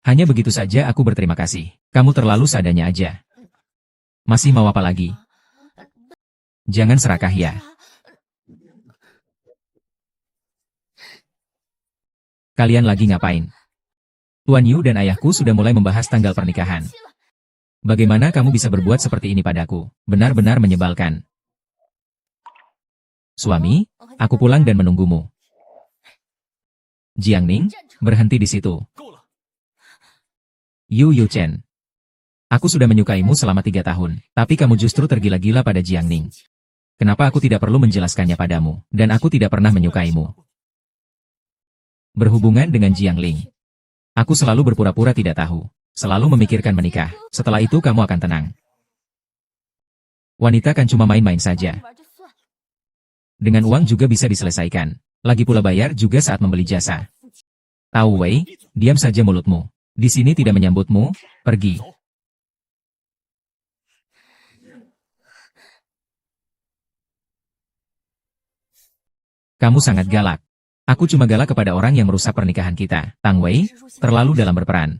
Hanya begitu saja aku berterima kasih. Kamu terlalu seadanya aja. Masih mau apa lagi? Jangan serakah ya. Kalian lagi ngapain? Tuan Yu dan ayahku sudah mulai membahas tanggal pernikahan. Bagaimana kamu bisa berbuat seperti ini padaku? Benar-benar menyebalkan. Suami, aku pulang dan menunggumu. Jiangning, berhenti di situ. Yu Chen. Aku sudah menyukaimu selama 3 tahun, tapi kamu justru tergila-gila pada Jiangning. Kenapa aku tidak perlu menjelaskannya padamu, dan aku tidak pernah menyukaimu? Berhubungan dengan Jiangling. Aku selalu berpura-pura tidak tahu, selalu memikirkan menikah, setelah itu kamu akan tenang. Wanita kan cuma main-main saja. Dengan uang juga bisa diselesaikan, lagi pula bayar juga saat membeli jasa. Tahu Wei, diam saja mulutmu. Di sini tidak menyambutmu, pergi. Kamu sangat galak. Aku cuma galak kepada orang yang merusak pernikahan kita. Tang Wei, terlalu dalam berperan.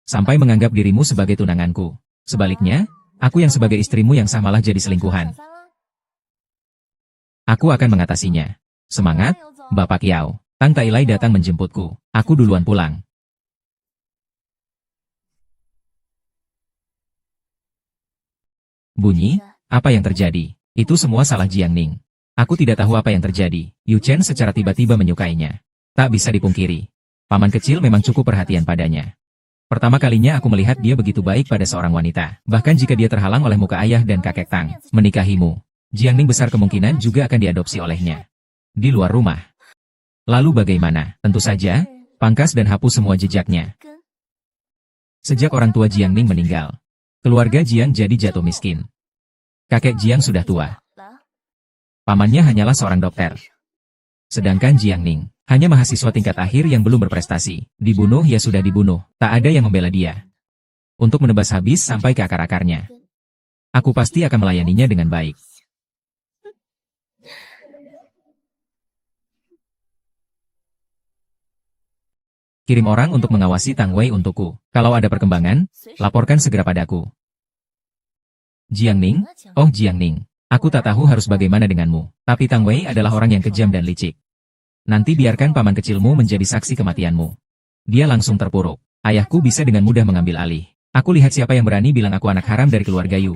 Sampai menganggap dirimu sebagai tunanganku. Sebaliknya, aku yang sebagai istrimu yang sah malah jadi selingkuhan. Aku akan mengatasinya. Semangat, Bapak Yao. Tang Tailai datang menjemputku. Aku duluan pulang. Bunyi, apa yang terjadi? Itu semua salah Jiangning. Aku tidak tahu apa yang terjadi. Yu Chen secara tiba-tiba menyukainya. Tak bisa dipungkiri. Paman kecil memang cukup perhatian padanya. Pertama kalinya aku melihat dia begitu baik pada seorang wanita. Bahkan jika dia terhalang oleh muka ayah dan kakek Tang, menikahimu. Jiangning besar kemungkinan juga akan diadopsi olehnya. Di luar rumah. Lalu bagaimana? Tentu saja, pangkas dan hapus semua jejaknya. Sejak orang tua Jiangning meninggal, keluarga Jiang jadi jatuh miskin. Kakek Jiang sudah tua. Pamannya hanyalah seorang dokter. Sedangkan Jiangning hanya mahasiswa tingkat akhir yang belum berprestasi. Dibunuh ya sudah dibunuh, tak ada yang membela dia. Untuk menebas habis sampai ke akar-akarnya. Aku pasti akan melayaninya dengan baik. Kirim orang untuk mengawasi Tang Wei untukku. Kalau ada perkembangan, laporkan segera padaku. Jiangning, oh Jiangning. Aku tak tahu harus bagaimana denganmu, tapi Tang Wei adalah orang yang kejam dan licik. Nanti biarkan paman kecilmu menjadi saksi kematianmu. Dia langsung terpuruk. Ayahku bisa dengan mudah mengambil alih. Aku lihat siapa yang berani bilang aku anak haram dari keluarga Yu.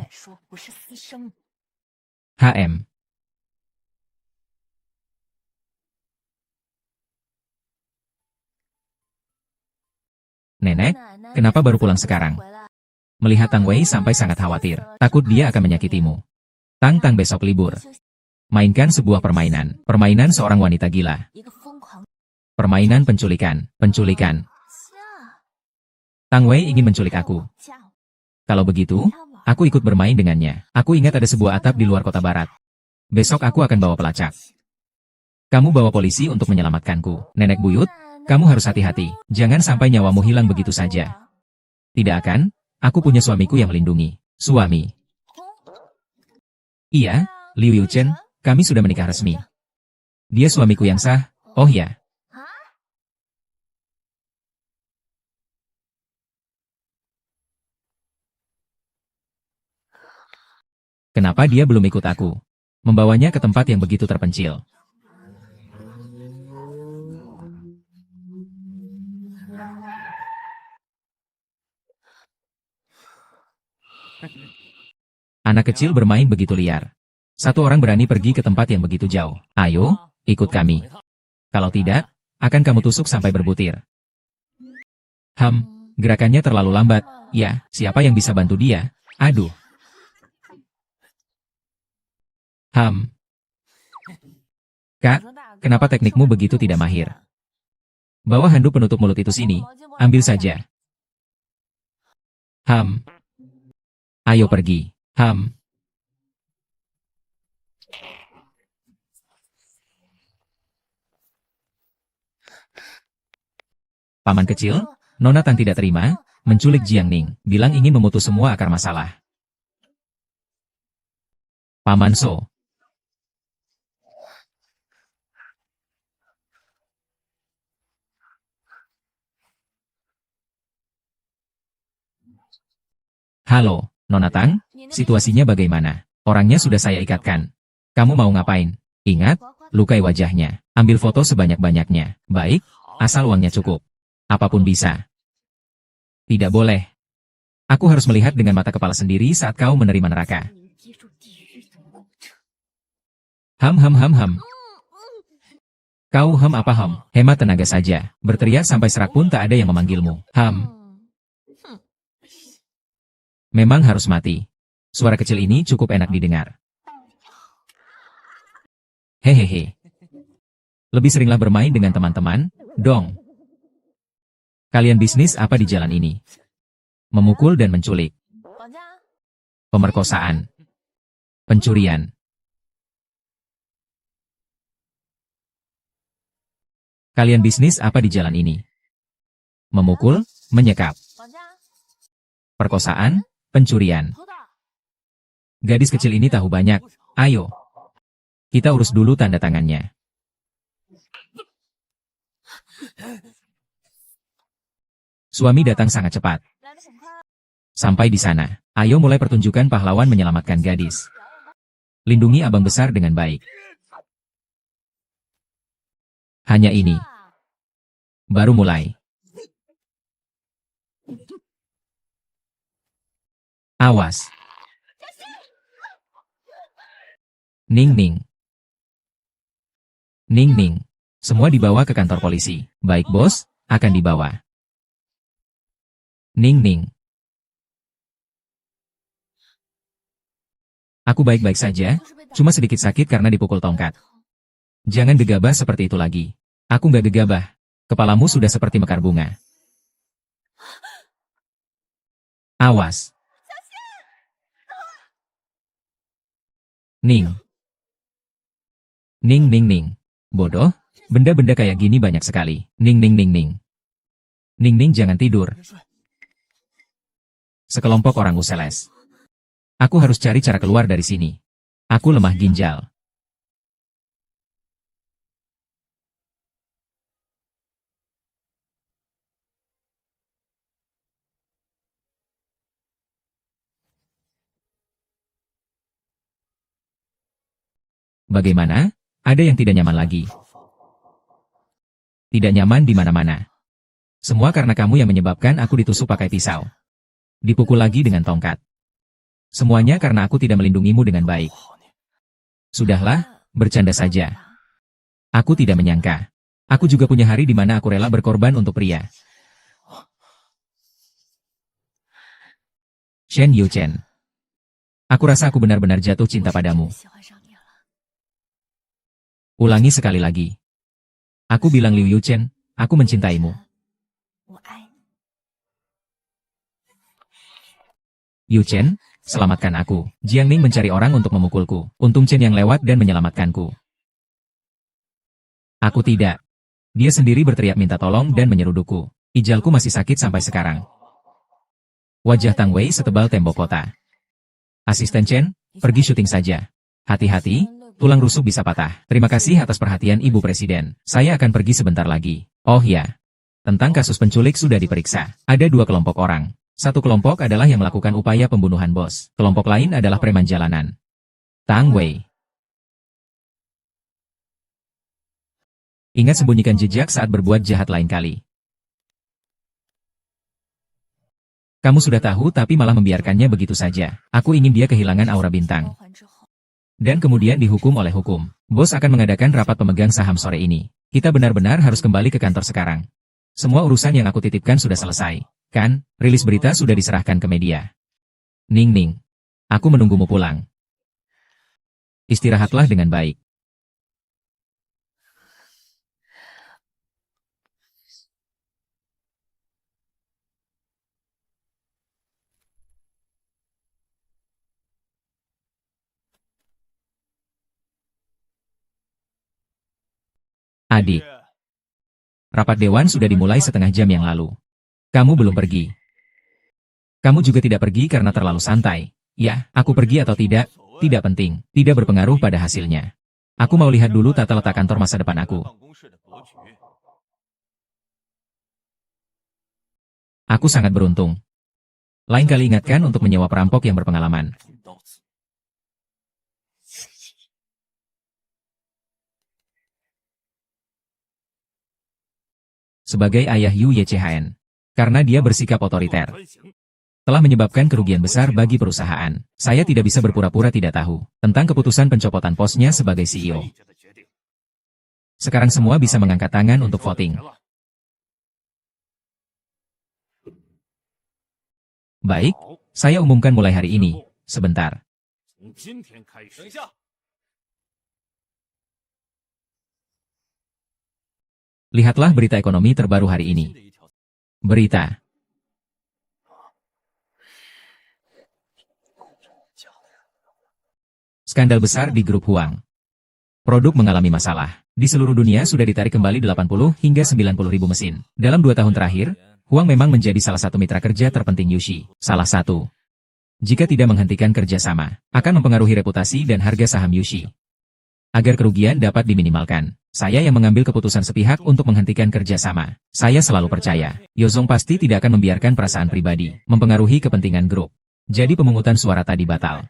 HM. Nenek, kenapa baru pulang sekarang? Melihat Tang Wei sampai sangat khawatir, takut dia akan menyakitimu. Tang besok libur. Mainkan sebuah permainan. Permainan seorang wanita gila. Permainan penculikan. Penculikan. Tang Wei ingin menculik aku. Kalau begitu, aku ikut bermain dengannya. Aku ingat ada sebuah atap di luar kota barat. Besok aku akan bawa pelacak. Kamu bawa polisi untuk menyelamatkanku. Nenek buyut, kamu harus hati-hati. Jangan sampai nyawamu hilang begitu saja. Tidak akan, aku punya suamiku yang melindungi. Suami. Iya, Liu Yu Chen, kami sudah menikah resmi. Dia suamiku yang sah, oh ya. Kenapa dia belum ikut aku? Membawanya ke tempat yang begitu terpencil. Anak kecil bermain begitu liar. Satu orang berani pergi ke tempat yang begitu jauh. Ayo, ikut kami. Kalau tidak, akan kamu tusuk sampai berbutir. Gerakannya terlalu lambat. Ya, siapa yang bisa bantu dia? Aduh. Kak, kenapa teknikmu begitu tidak mahir? Bawa handuk penutup mulut itu sini. Ambil saja. Ayo pergi. Ham. Paman kecil, Nona Tang tidak terima, menculik Jiang Ning, bilang ingin memutus semua akar masalah. Paman So. Halo, Nona Tang, situasinya bagaimana? Orangnya sudah saya ikatkan. Kamu mau ngapain? Ingat, lukai wajahnya. Ambil foto sebanyak-banyaknya. Baik, asal uangnya cukup. Apapun bisa. Tidak boleh. Aku harus melihat dengan mata kepala sendiri saat kau menerima neraka. Ham ham ham ham. Kau ham apa ham? Hemat tenaga saja. Berteriak sampai serak pun tak ada yang memanggilmu. Ham. Memang harus mati. Suara kecil ini cukup enak didengar. Hehehe. Lebih seringlah bermain dengan teman-teman, dong. Kalian bisnis apa di jalan ini? Memukul dan menculik. Pemerkosaan. Pencurian. Kalian bisnis apa di jalan ini? Memukul, menyekap. Perkosaan, pencurian. Gadis kecil ini tahu banyak. Ayo. Kita urus dulu tanda tangannya. Suami datang sangat cepat. Sampai di sana. Ayo mulai pertunjukan pahlawan menyelamatkan gadis. Lindungi abang besar dengan baik. Hanya ini. Baru mulai. Awas. Ning Ning. Ning Ning. Semua dibawa ke kantor polisi. Baik bos, akan dibawa. Ning Ning. Aku baik-baik saja, cuma sedikit sakit karena dipukul tongkat. Jangan gegabah seperti itu lagi. Aku nggak gegabah. Kepalamu sudah seperti mekar bunga. Awas. Ning. Ning Ning Ning. Bodoh, benda-benda kayak gini banyak sekali. Ning Ning Ning Ning. Ning Ning jangan tidur. Sekelompok orang useles. Aku harus cari cara keluar dari sini. Aku lemah ginjal. Bagaimana? Ada yang tidak nyaman lagi. Tidak nyaman di mana-mana. Semua karena kamu yang menyebabkan aku ditusuk pakai pisau. Dipukul lagi dengan tongkat. Semuanya karena aku tidak melindungimu dengan baik. Sudahlah, bercanda saja. Aku tidak menyangka. Aku juga punya hari di mana aku rela berkorban untuk pria. Shen Yuchen. Aku rasa aku benar-benar jatuh cinta padamu. Ulangi sekali lagi. Aku bilang Liu Yuchen, aku mencintaimu. Yuchen, selamatkan aku. Jiang Ning mencari orang untuk memukulku. Untung Chen yang lewat dan menyelamatkanku. Aku tidak. Dia sendiri berteriak minta tolong dan menyerudukku. Ijalku masih sakit sampai sekarang. Wajah Tang Wei setebal tembok kota. Asisten Chen, pergi syuting saja. Hati-hati, tulang rusuk bisa patah. Terima kasih atas perhatian Ibu Presiden. Saya akan pergi sebentar lagi. Oh ya. Tentang kasus penculik sudah diperiksa. Ada dua kelompok orang. Satu kelompok adalah yang melakukan upaya pembunuhan bos. Kelompok lain adalah preman jalanan. Tang Wei. Ingat sembunyikan jejak saat berbuat jahat lain kali. Kamu sudah tahu tapi malah membiarkannya begitu saja. Aku ingin dia kehilangan aura bintang. Dan kemudian dihukum oleh hukum. Bos akan mengadakan rapat pemegang saham sore ini. Kita benar-benar harus kembali ke kantor sekarang. Semua urusan yang aku titipkan sudah selesai. Kan, rilis berita sudah diserahkan ke media. Ning Ning. Aku menunggumu pulang. Istirahatlah dengan baik. Adik, rapat dewan sudah dimulai setengah jam yang lalu. Kamu belum pergi. Kamu juga tidak pergi karena terlalu santai. Ya, aku pergi atau tidak penting. Tidak berpengaruh pada hasilnya. Aku mau lihat dulu tata letak kantor masa depan aku. Aku sangat beruntung. Lain kali ingatkan untuk menyewa perampok yang berpengalaman. Sebagai ayah Yu YCHN. Karena dia bersikap otoriter. Telah menyebabkan kerugian besar bagi perusahaan. Saya tidak bisa berpura-pura tidak tahu tentang keputusan pencopotan posnya sebagai CEO. Sekarang semua bisa mengangkat tangan untuk voting. Baik, saya umumkan mulai hari ini. Sebentar. Lihatlah berita ekonomi terbaru hari ini. Berita. Skandal besar di grup Huang. Produk mengalami masalah. Di seluruh dunia sudah ditarik kembali 80 hingga 90 ribu mesin. Dalam 2 tahun terakhir, Huang memang menjadi salah satu mitra kerja terpenting Yuxi. Salah satu. Jika tidak menghentikan kerjasama, akan mempengaruhi reputasi dan harga saham Yuxi. Agar kerugian dapat diminimalkan, saya yang mengambil keputusan sepihak untuk menghentikan kerjasama. Saya selalu percaya, Yozong pasti tidak akan membiarkan perasaan pribadi mempengaruhi kepentingan grup. Jadi pemungutan suara tadi batal.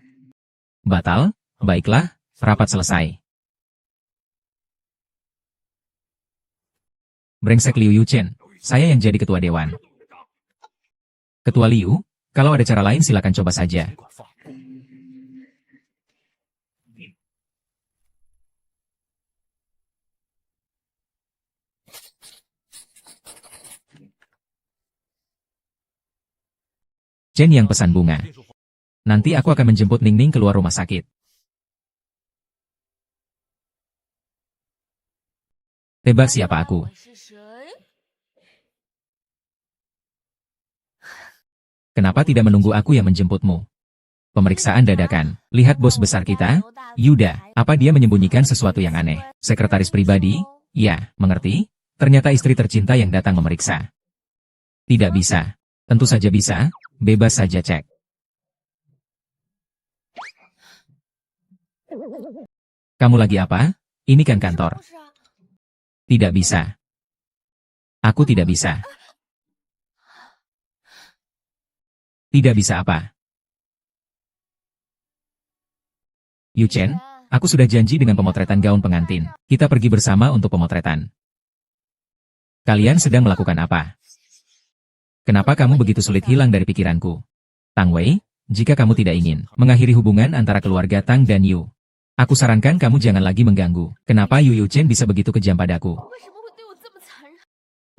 Batal? Baiklah, rapat selesai. Brengsek Liu Yuchen, saya yang jadi ketua dewan. Ketua Liu, kalau ada cara lain silakan coba saja. Chen yang pesan bunga. Nanti aku akan menjemput Ningning keluar rumah sakit. Tebak siapa aku? Kenapa tidak menunggu aku yang menjemputmu? Pemeriksaan dadakan. Lihat bos besar kita, Yuda. Apa dia menyembunyikan sesuatu yang aneh? Sekretaris pribadi? Ya, mengerti? Ternyata istri tercinta yang datang memeriksa. Tidak bisa. Tentu saja bisa. Bebas saja cek. Kamu lagi apa? Ini kan kantor. Tidak bisa. Aku tidak bisa. Tidak bisa apa? Yuchen, aku sudah janji dengan pemotretan gaun pengantin. Kita pergi bersama untuk pemotretan. Kalian sedang melakukan apa? Kenapa kamu begitu sulit hilang dari pikiranku? Tang Wei, jika kamu tidak ingin mengakhiri hubungan antara keluarga Tang dan Yu, aku sarankan kamu jangan lagi mengganggu. Kenapa Yu Yuchen bisa begitu kejam padaku?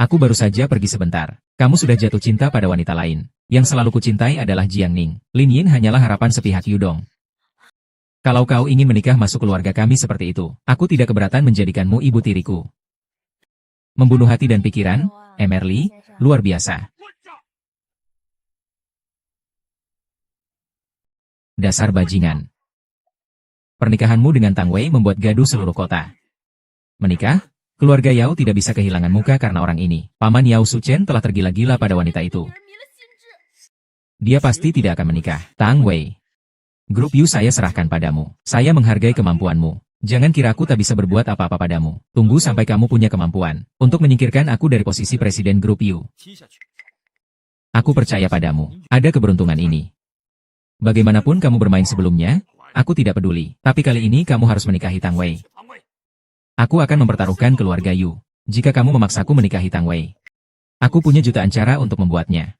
Aku baru saja pergi sebentar. Kamu sudah jatuh cinta pada wanita lain. Yang selalu kucintai adalah Jiang Ning. Lin Yin hanyalah harapan sepihak Yudong. Kalau kau ingin menikah masuk keluarga kami seperti itu, aku tidak keberatan menjadikanmu ibu tiriku. Membunuh hati dan pikiran, Emerly, luar biasa. Dasar bajingan. Pernikahanmu dengan Tang Wei membuat gaduh seluruh kota. Menikah? Keluarga Yao tidak bisa kehilangan muka karena orang ini. Paman Yao Suchen telah tergila-gila pada wanita itu. Dia pasti tidak akan menikah. Tang Wei. Grup Yu saya serahkan padamu. Saya menghargai kemampuanmu. Jangan kira aku tak bisa berbuat apa-apa padamu. Tunggu sampai kamu punya kemampuan untuk menyingkirkan aku dari posisi presiden grup Yu. Aku percaya padamu. Ada keberuntungan ini. Bagaimanapun kamu bermain sebelumnya, aku tidak peduli. Tapi kali ini kamu harus menikahi Tang Wei. Aku akan mempertaruhkan keluarga Yu. Jika kamu memaksaku menikahi Tang Wei, aku punya jutaan cara untuk membuatnya.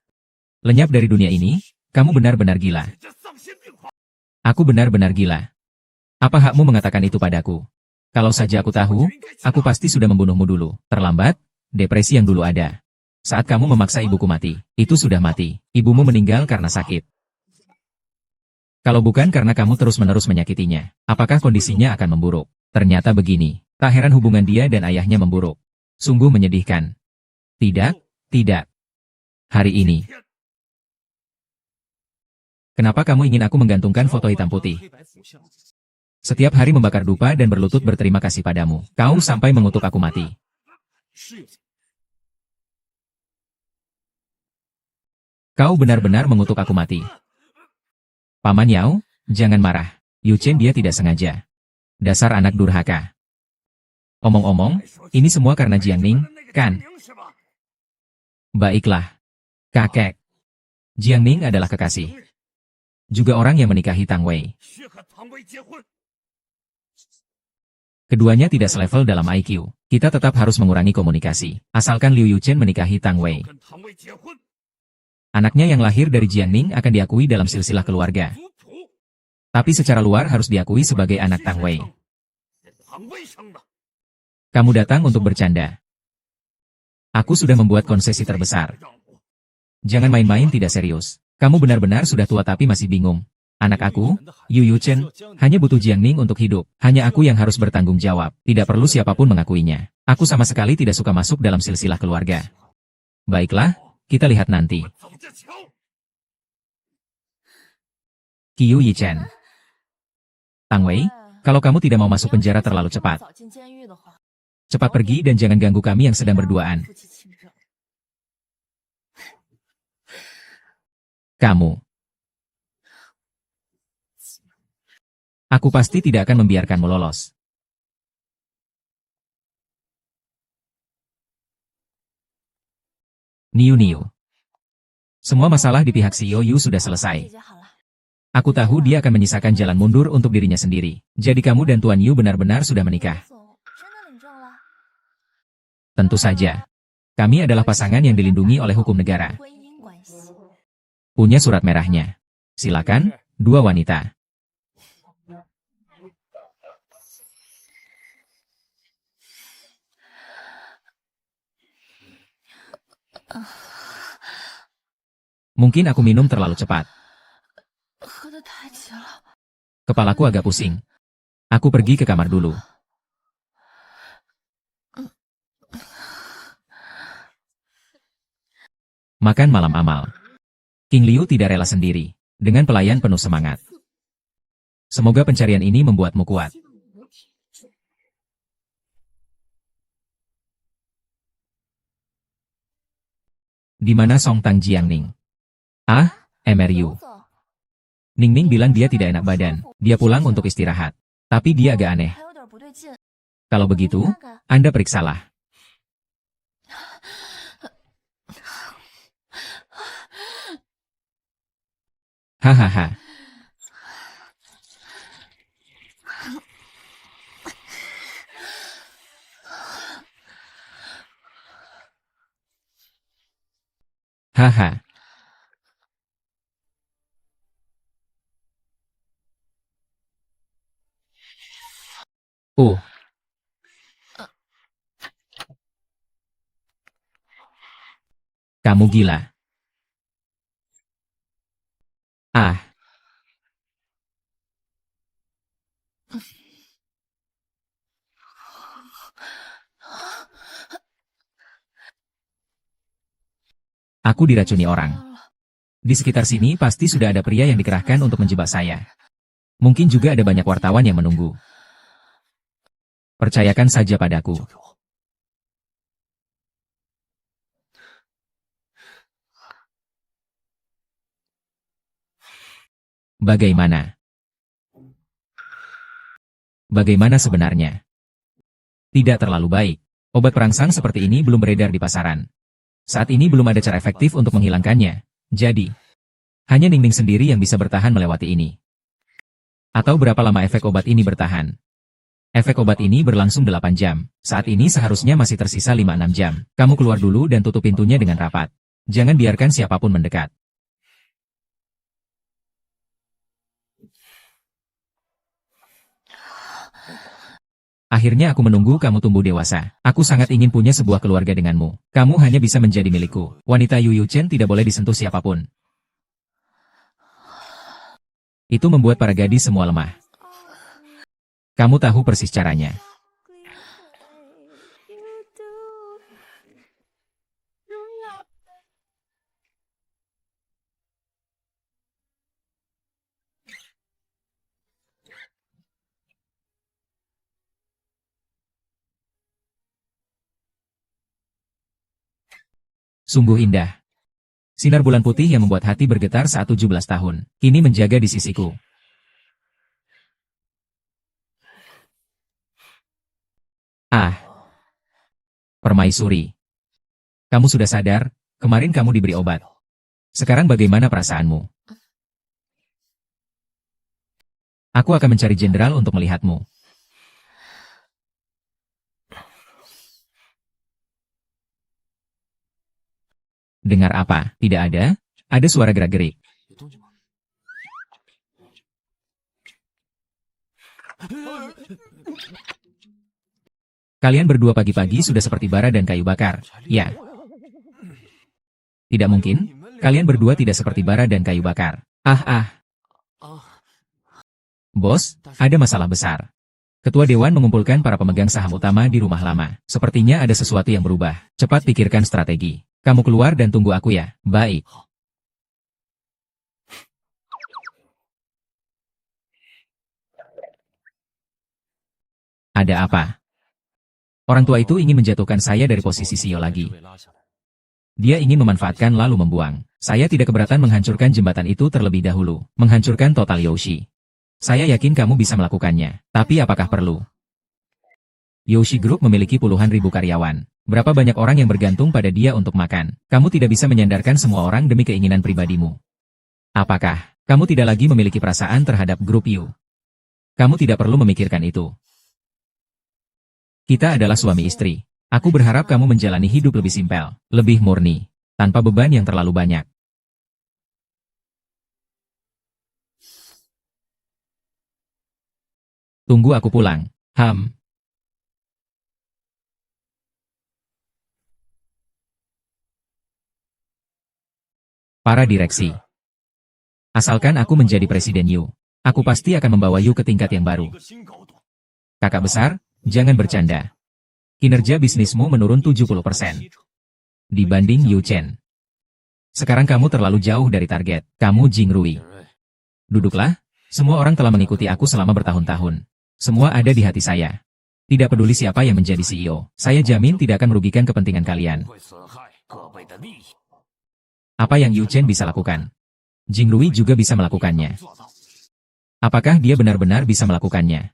Lenyap dari dunia ini, kamu benar-benar gila. Aku benar-benar gila. Apa hakmu mengatakan itu padaku? Kalau saja aku tahu, aku pasti sudah membunuhmu dulu. Terlambat, depresi yang dulu ada. Saat kamu memaksa ibuku mati, itu sudah mati. Ibumu meninggal karena sakit. Kalau bukan karena kamu terus-menerus menyakitinya, apakah kondisinya akan memburuk? Ternyata begini. Tak heran hubungan dia dan ayahnya memburuk. Sungguh menyedihkan. Tidak, tidak. Hari ini. Kenapa kamu ingin aku menggantungkan foto hitam putih? Setiap hari membakar dupa dan berlutut berterima kasih padamu. Kau sampai mengutuk aku mati. Kau benar-benar mengutuk aku mati. Paman Yao, jangan marah. Yu Chen dia tidak sengaja. Dasar anak durhaka. Omong-omong, ini semua karena Jiang Ning, kan? Baiklah. Kakek. Jiang Ning adalah kekasih. Juga orang yang menikahi Tang Wei. Keduanya tidak selevel dalam IQ. Kita tetap harus mengurangi komunikasi. Asalkan Liu Yuchen menikahi Tang Wei. Anaknya yang lahir dari Jiang Ning akan diakui dalam silsilah keluarga. Tapi secara luar harus diakui sebagai anak Tang Wei. Kamu datang untuk bercanda. Aku sudah membuat konsesi terbesar. Jangan main-main tidak serius. Kamu benar-benar sudah tua tapi masih bingung. Anak aku, Yu Yuchen, hanya butuh Jiang Ning untuk hidup. Hanya aku yang harus bertanggung jawab. Tidak perlu siapapun mengakuinya. Aku sama sekali tidak suka masuk dalam silsilah keluarga. Baiklah, kita lihat nanti. Qiu Yichen. Tang Wei, kalau kamu tidak mau masuk penjara terlalu cepat, cepat pergi dan jangan ganggu kami yang sedang berduaan. Kamu. Aku pasti tidak akan membiarkanmu lolos. Niu. Semua masalah di pihak CEO Yu sudah selesai. Aku tahu dia akan menyisakan jalan mundur untuk dirinya sendiri. Jadi kamu dan Tuan Yu benar-benar sudah menikah. Tentu saja. Kami adalah pasangan yang dilindungi oleh hukum negara. Punya surat merahnya. Silakan, dua wanita. Mungkin aku minum terlalu cepat. Kepalaku agak pusing. Aku pergi ke kamar dulu. Makan malam amal. King Liu tidak rela sendiri. Dengan pelayan penuh semangat. Semoga pencarian ini membuatmu kuat. Di mana Song Tang Jiangning? Ah, MRU. Ning bilang dia tidak enak badan. Dia pulang untuk istirahat. Tapi dia agak aneh. Kalau begitu, Anda periksalah. Hahaha. Haha. Kamu gila. Ah, aku diracuni orang. Di sekitar sini pasti sudah ada pria yang dikerahkan untuk menjebak saya. Mungkin juga ada banyak wartawan yang menunggu. Percayakan saja padaku. Bagaimana? Bagaimana sebenarnya? Tidak terlalu baik. Obat perangsang seperti ini belum beredar di pasaran. Saat ini belum ada cara efektif untuk menghilangkannya. Jadi, hanya Ning sendiri yang bisa bertahan melewati ini. Atau berapa lama efek obat ini bertahan? Efek obat ini berlangsung 8 jam. Saat ini seharusnya masih tersisa 5-6 jam. Kamu keluar dulu dan tutup pintunya dengan rapat. Jangan biarkan siapapun mendekat. Akhirnya aku menunggu kamu tumbuh dewasa. Aku sangat ingin punya sebuah keluarga denganmu. Kamu hanya bisa menjadi milikku. Wanita Yu Yuchen tidak boleh disentuh siapapun. Itu membuat para gadis semua lemah. Kamu tahu persis caranya. Sungguh indah. Sinar bulan putih yang membuat hati bergetar saat 17 tahun, kini menjaga di sisiku. Ah, permaisuri. Kamu sudah sadar, kemarin kamu diberi obat. Sekarang bagaimana perasaanmu? Aku akan mencari jenderal untuk melihatmu. Dengar apa? Tidak ada? Ada suara gerak-gerik. Kalian berdua pagi-pagi sudah seperti bara dan kayu bakar. Ya. Tidak mungkin. Kalian berdua tidak seperti bara dan kayu bakar. Bos, ada masalah besar. Ketua Dewan mengumpulkan para pemegang saham utama di rumah lama. Sepertinya ada sesuatu yang berubah. Cepat pikirkan strategi. Kamu keluar dan tunggu aku ya. Baik. Ada apa? Orang tua itu ingin menjatuhkan saya dari posisi CEO lagi. Dia ingin memanfaatkan lalu membuang. Saya tidak keberatan menghancurkan jembatan itu terlebih dahulu. Menghancurkan total Yoshi. Saya yakin kamu bisa melakukannya. Tapi apakah perlu? Yoshi Group memiliki puluhan ribu karyawan. Berapa banyak orang yang bergantung pada dia untuk makan? Kamu tidak bisa menyandarkan semua orang demi keinginan pribadimu. Apakah kamu tidak lagi memiliki perasaan terhadap grup You? Kamu tidak perlu memikirkan itu. Kita adalah suami istri. Aku berharap kamu menjalani hidup lebih simpel, lebih murni, tanpa beban yang terlalu banyak. Tunggu aku pulang. Para direksi. Asalkan aku menjadi presiden You, aku pasti akan membawa You ke tingkat yang baru. Kakak besar, jangan bercanda. Kinerja bisnismu menurun 70% dibanding Yu Chen. Sekarang kamu terlalu jauh dari target. Kamu Jing Rui. Duduklah. Semua orang telah mengikuti aku selama bertahun-tahun. Semua ada di hati saya. Tidak peduli siapa yang menjadi CEO. Saya jamin tidak akan merugikan kepentingan kalian. Apa yang Yu Chen bisa lakukan? Jing Rui juga bisa melakukannya. Apakah dia benar-benar bisa melakukannya?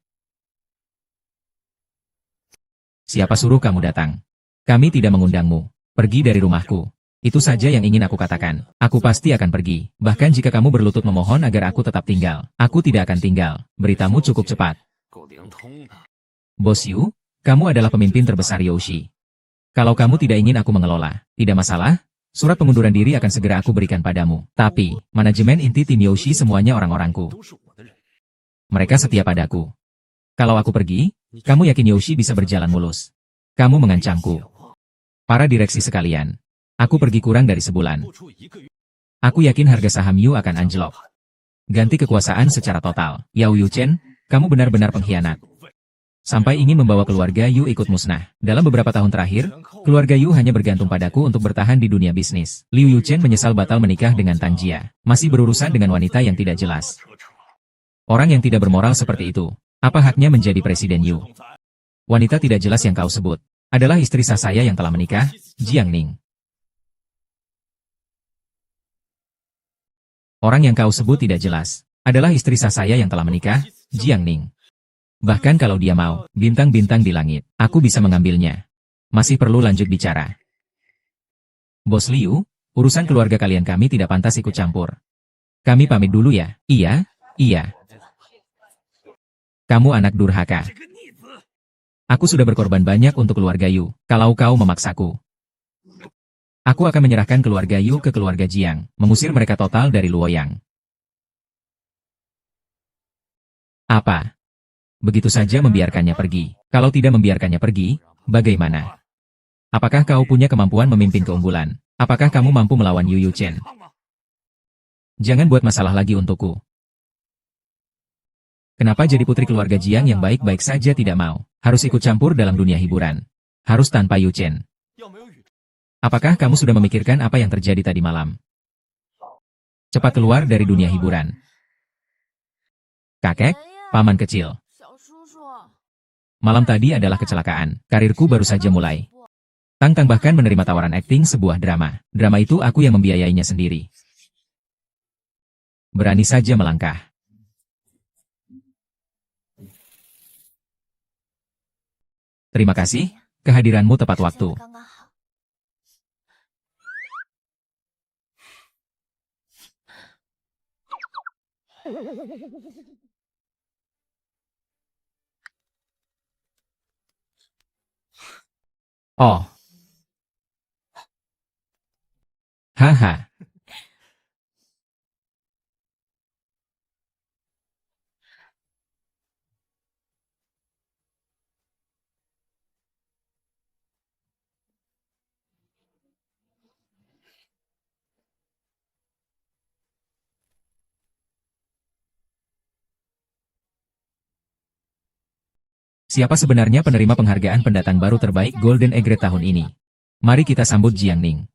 Siapa suruh kamu datang? Kami tidak mengundangmu. Pergi dari rumahku. Itu saja yang ingin aku katakan. Aku pasti akan pergi. Bahkan jika kamu berlutut memohon agar aku tetap tinggal. Aku tidak akan tinggal. Beritamu cukup cepat. Bos Yu, kamu adalah pemimpin terbesar Yoshi. Kalau kamu tidak ingin aku mengelola, tidak masalah. Surat pengunduran diri akan segera aku berikan padamu. Tapi, manajemen inti tim Yoshi semuanya orang-orangku. Mereka setia padaku. Kalau aku pergi, kamu yakin Yoshi bisa berjalan mulus? Kamu mengancamku. Para direksi sekalian, aku pergi kurang dari sebulan. Aku yakin harga saham Yu akan anjlok. Ganti kekuasaan secara total. Yao Yu Chen, kamu benar-benar pengkhianat. Sampai ingin membawa keluarga Yu ikut musnah. Dalam beberapa tahun terakhir, keluarga Yu hanya bergantung padaku untuk bertahan di dunia bisnis. Liu Yu Chen menyesal batal menikah dengan Tang Jia. Masih berurusan dengan wanita yang tidak jelas. Orang yang tidak bermoral seperti itu, apa haknya menjadi presiden Yu? Wanita tidak jelas yang kau sebut, adalah istri sah saya yang telah menikah, Jiang Ning. Orang yang kau sebut tidak jelas, adalah istri sah saya yang telah menikah, Jiang Ning. Bahkan kalau dia mau, bintang-bintang di langit, aku bisa mengambilnya. Masih perlu lanjut bicara. Bos Liu, urusan keluarga kalian kami tidak pantas ikut campur. Kami pamit dulu ya. Iya, iya. Kamu anak durhaka. Aku sudah berkorban banyak untuk keluarga Yu. Kalau kau memaksaku, aku akan menyerahkan keluarga Yu ke keluarga Jiang, mengusir mereka total dari Luoyang. Apa? Begitu saja membiarkannya pergi. Kalau tidak membiarkannya pergi, bagaimana? Apakah kau punya kemampuan memimpin keunggulan? Apakah kamu mampu melawan Yu Yu Chen? Jangan buat masalah lagi untukku. Kenapa jadi putri keluarga Jiang yang baik-baik saja tidak mau? Harus ikut campur dalam dunia hiburan. Harus tanpa Yu Chen. Apakah kamu sudah memikirkan apa yang terjadi tadi malam? Cepat keluar dari dunia hiburan. Kakek, paman kecil. Malam tadi adalah kecelakaan. Karirku baru saja mulai. Tang Tang bahkan menerima tawaran akting sebuah drama. Drama itu aku yang membiayainya sendiri. Berani saja melangkah. Terima kasih, kehadiranmu tepat waktu. Oh, haha. Siapa sebenarnya penerima penghargaan pendatang baru terbaik Golden Egret tahun ini? Mari kita sambut Jiang Ning.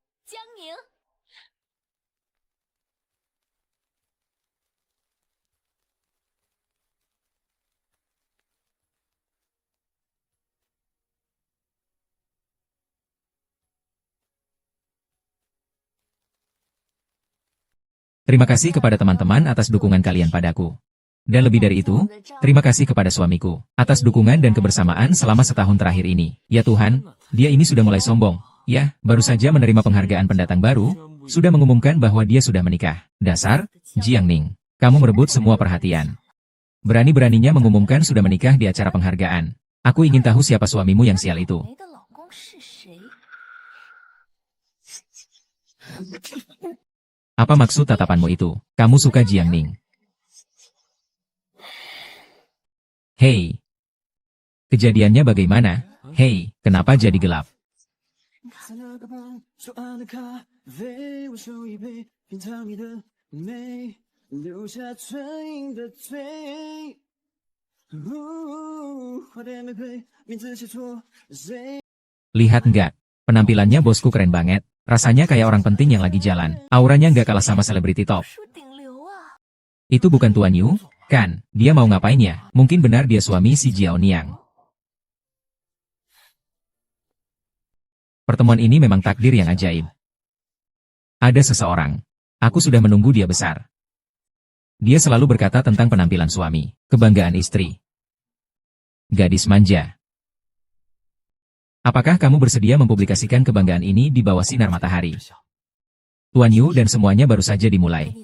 Terima kasih kepada teman-teman atas dukungan kalian padaku. Dan lebih dari itu, terima kasih kepada suamiku atas dukungan dan kebersamaan selama setahun terakhir ini. Ya Tuhan, dia ini sudah mulai sombong. Ya, baru saja menerima penghargaan pendatang baru, sudah mengumumkan bahwa dia sudah menikah. Dasar, Jiang Ning, kamu merebut semua perhatian. Berani-beraninya mengumumkan sudah menikah di acara penghargaan. Aku ingin tahu siapa suamimu yang sial itu. Apa maksud tatapanmu itu? Kamu suka Jiang Ning? Hei. Kejadiannya bagaimana? Hei, kenapa jadi gelap? Lihat nggak? Penampilannya bosku keren banget. Rasanya kayak orang penting yang lagi jalan. Auranya nggak kalah sama selebriti top. Itu bukan Tuan Yu, kan? Dia mau ngapain ya? Mungkin benar dia suami si Jiao Niang. Pertemuan ini memang takdir yang ajaib. Ada seseorang. Aku sudah menunggu dia besar. Dia selalu berkata tentang penampilan suami, kebanggaan istri. Gadis manja. Apakah kamu bersedia mempublikasikan kebanggaan ini di bawah sinar matahari? Tuan Yu dan semuanya baru saja dimulai.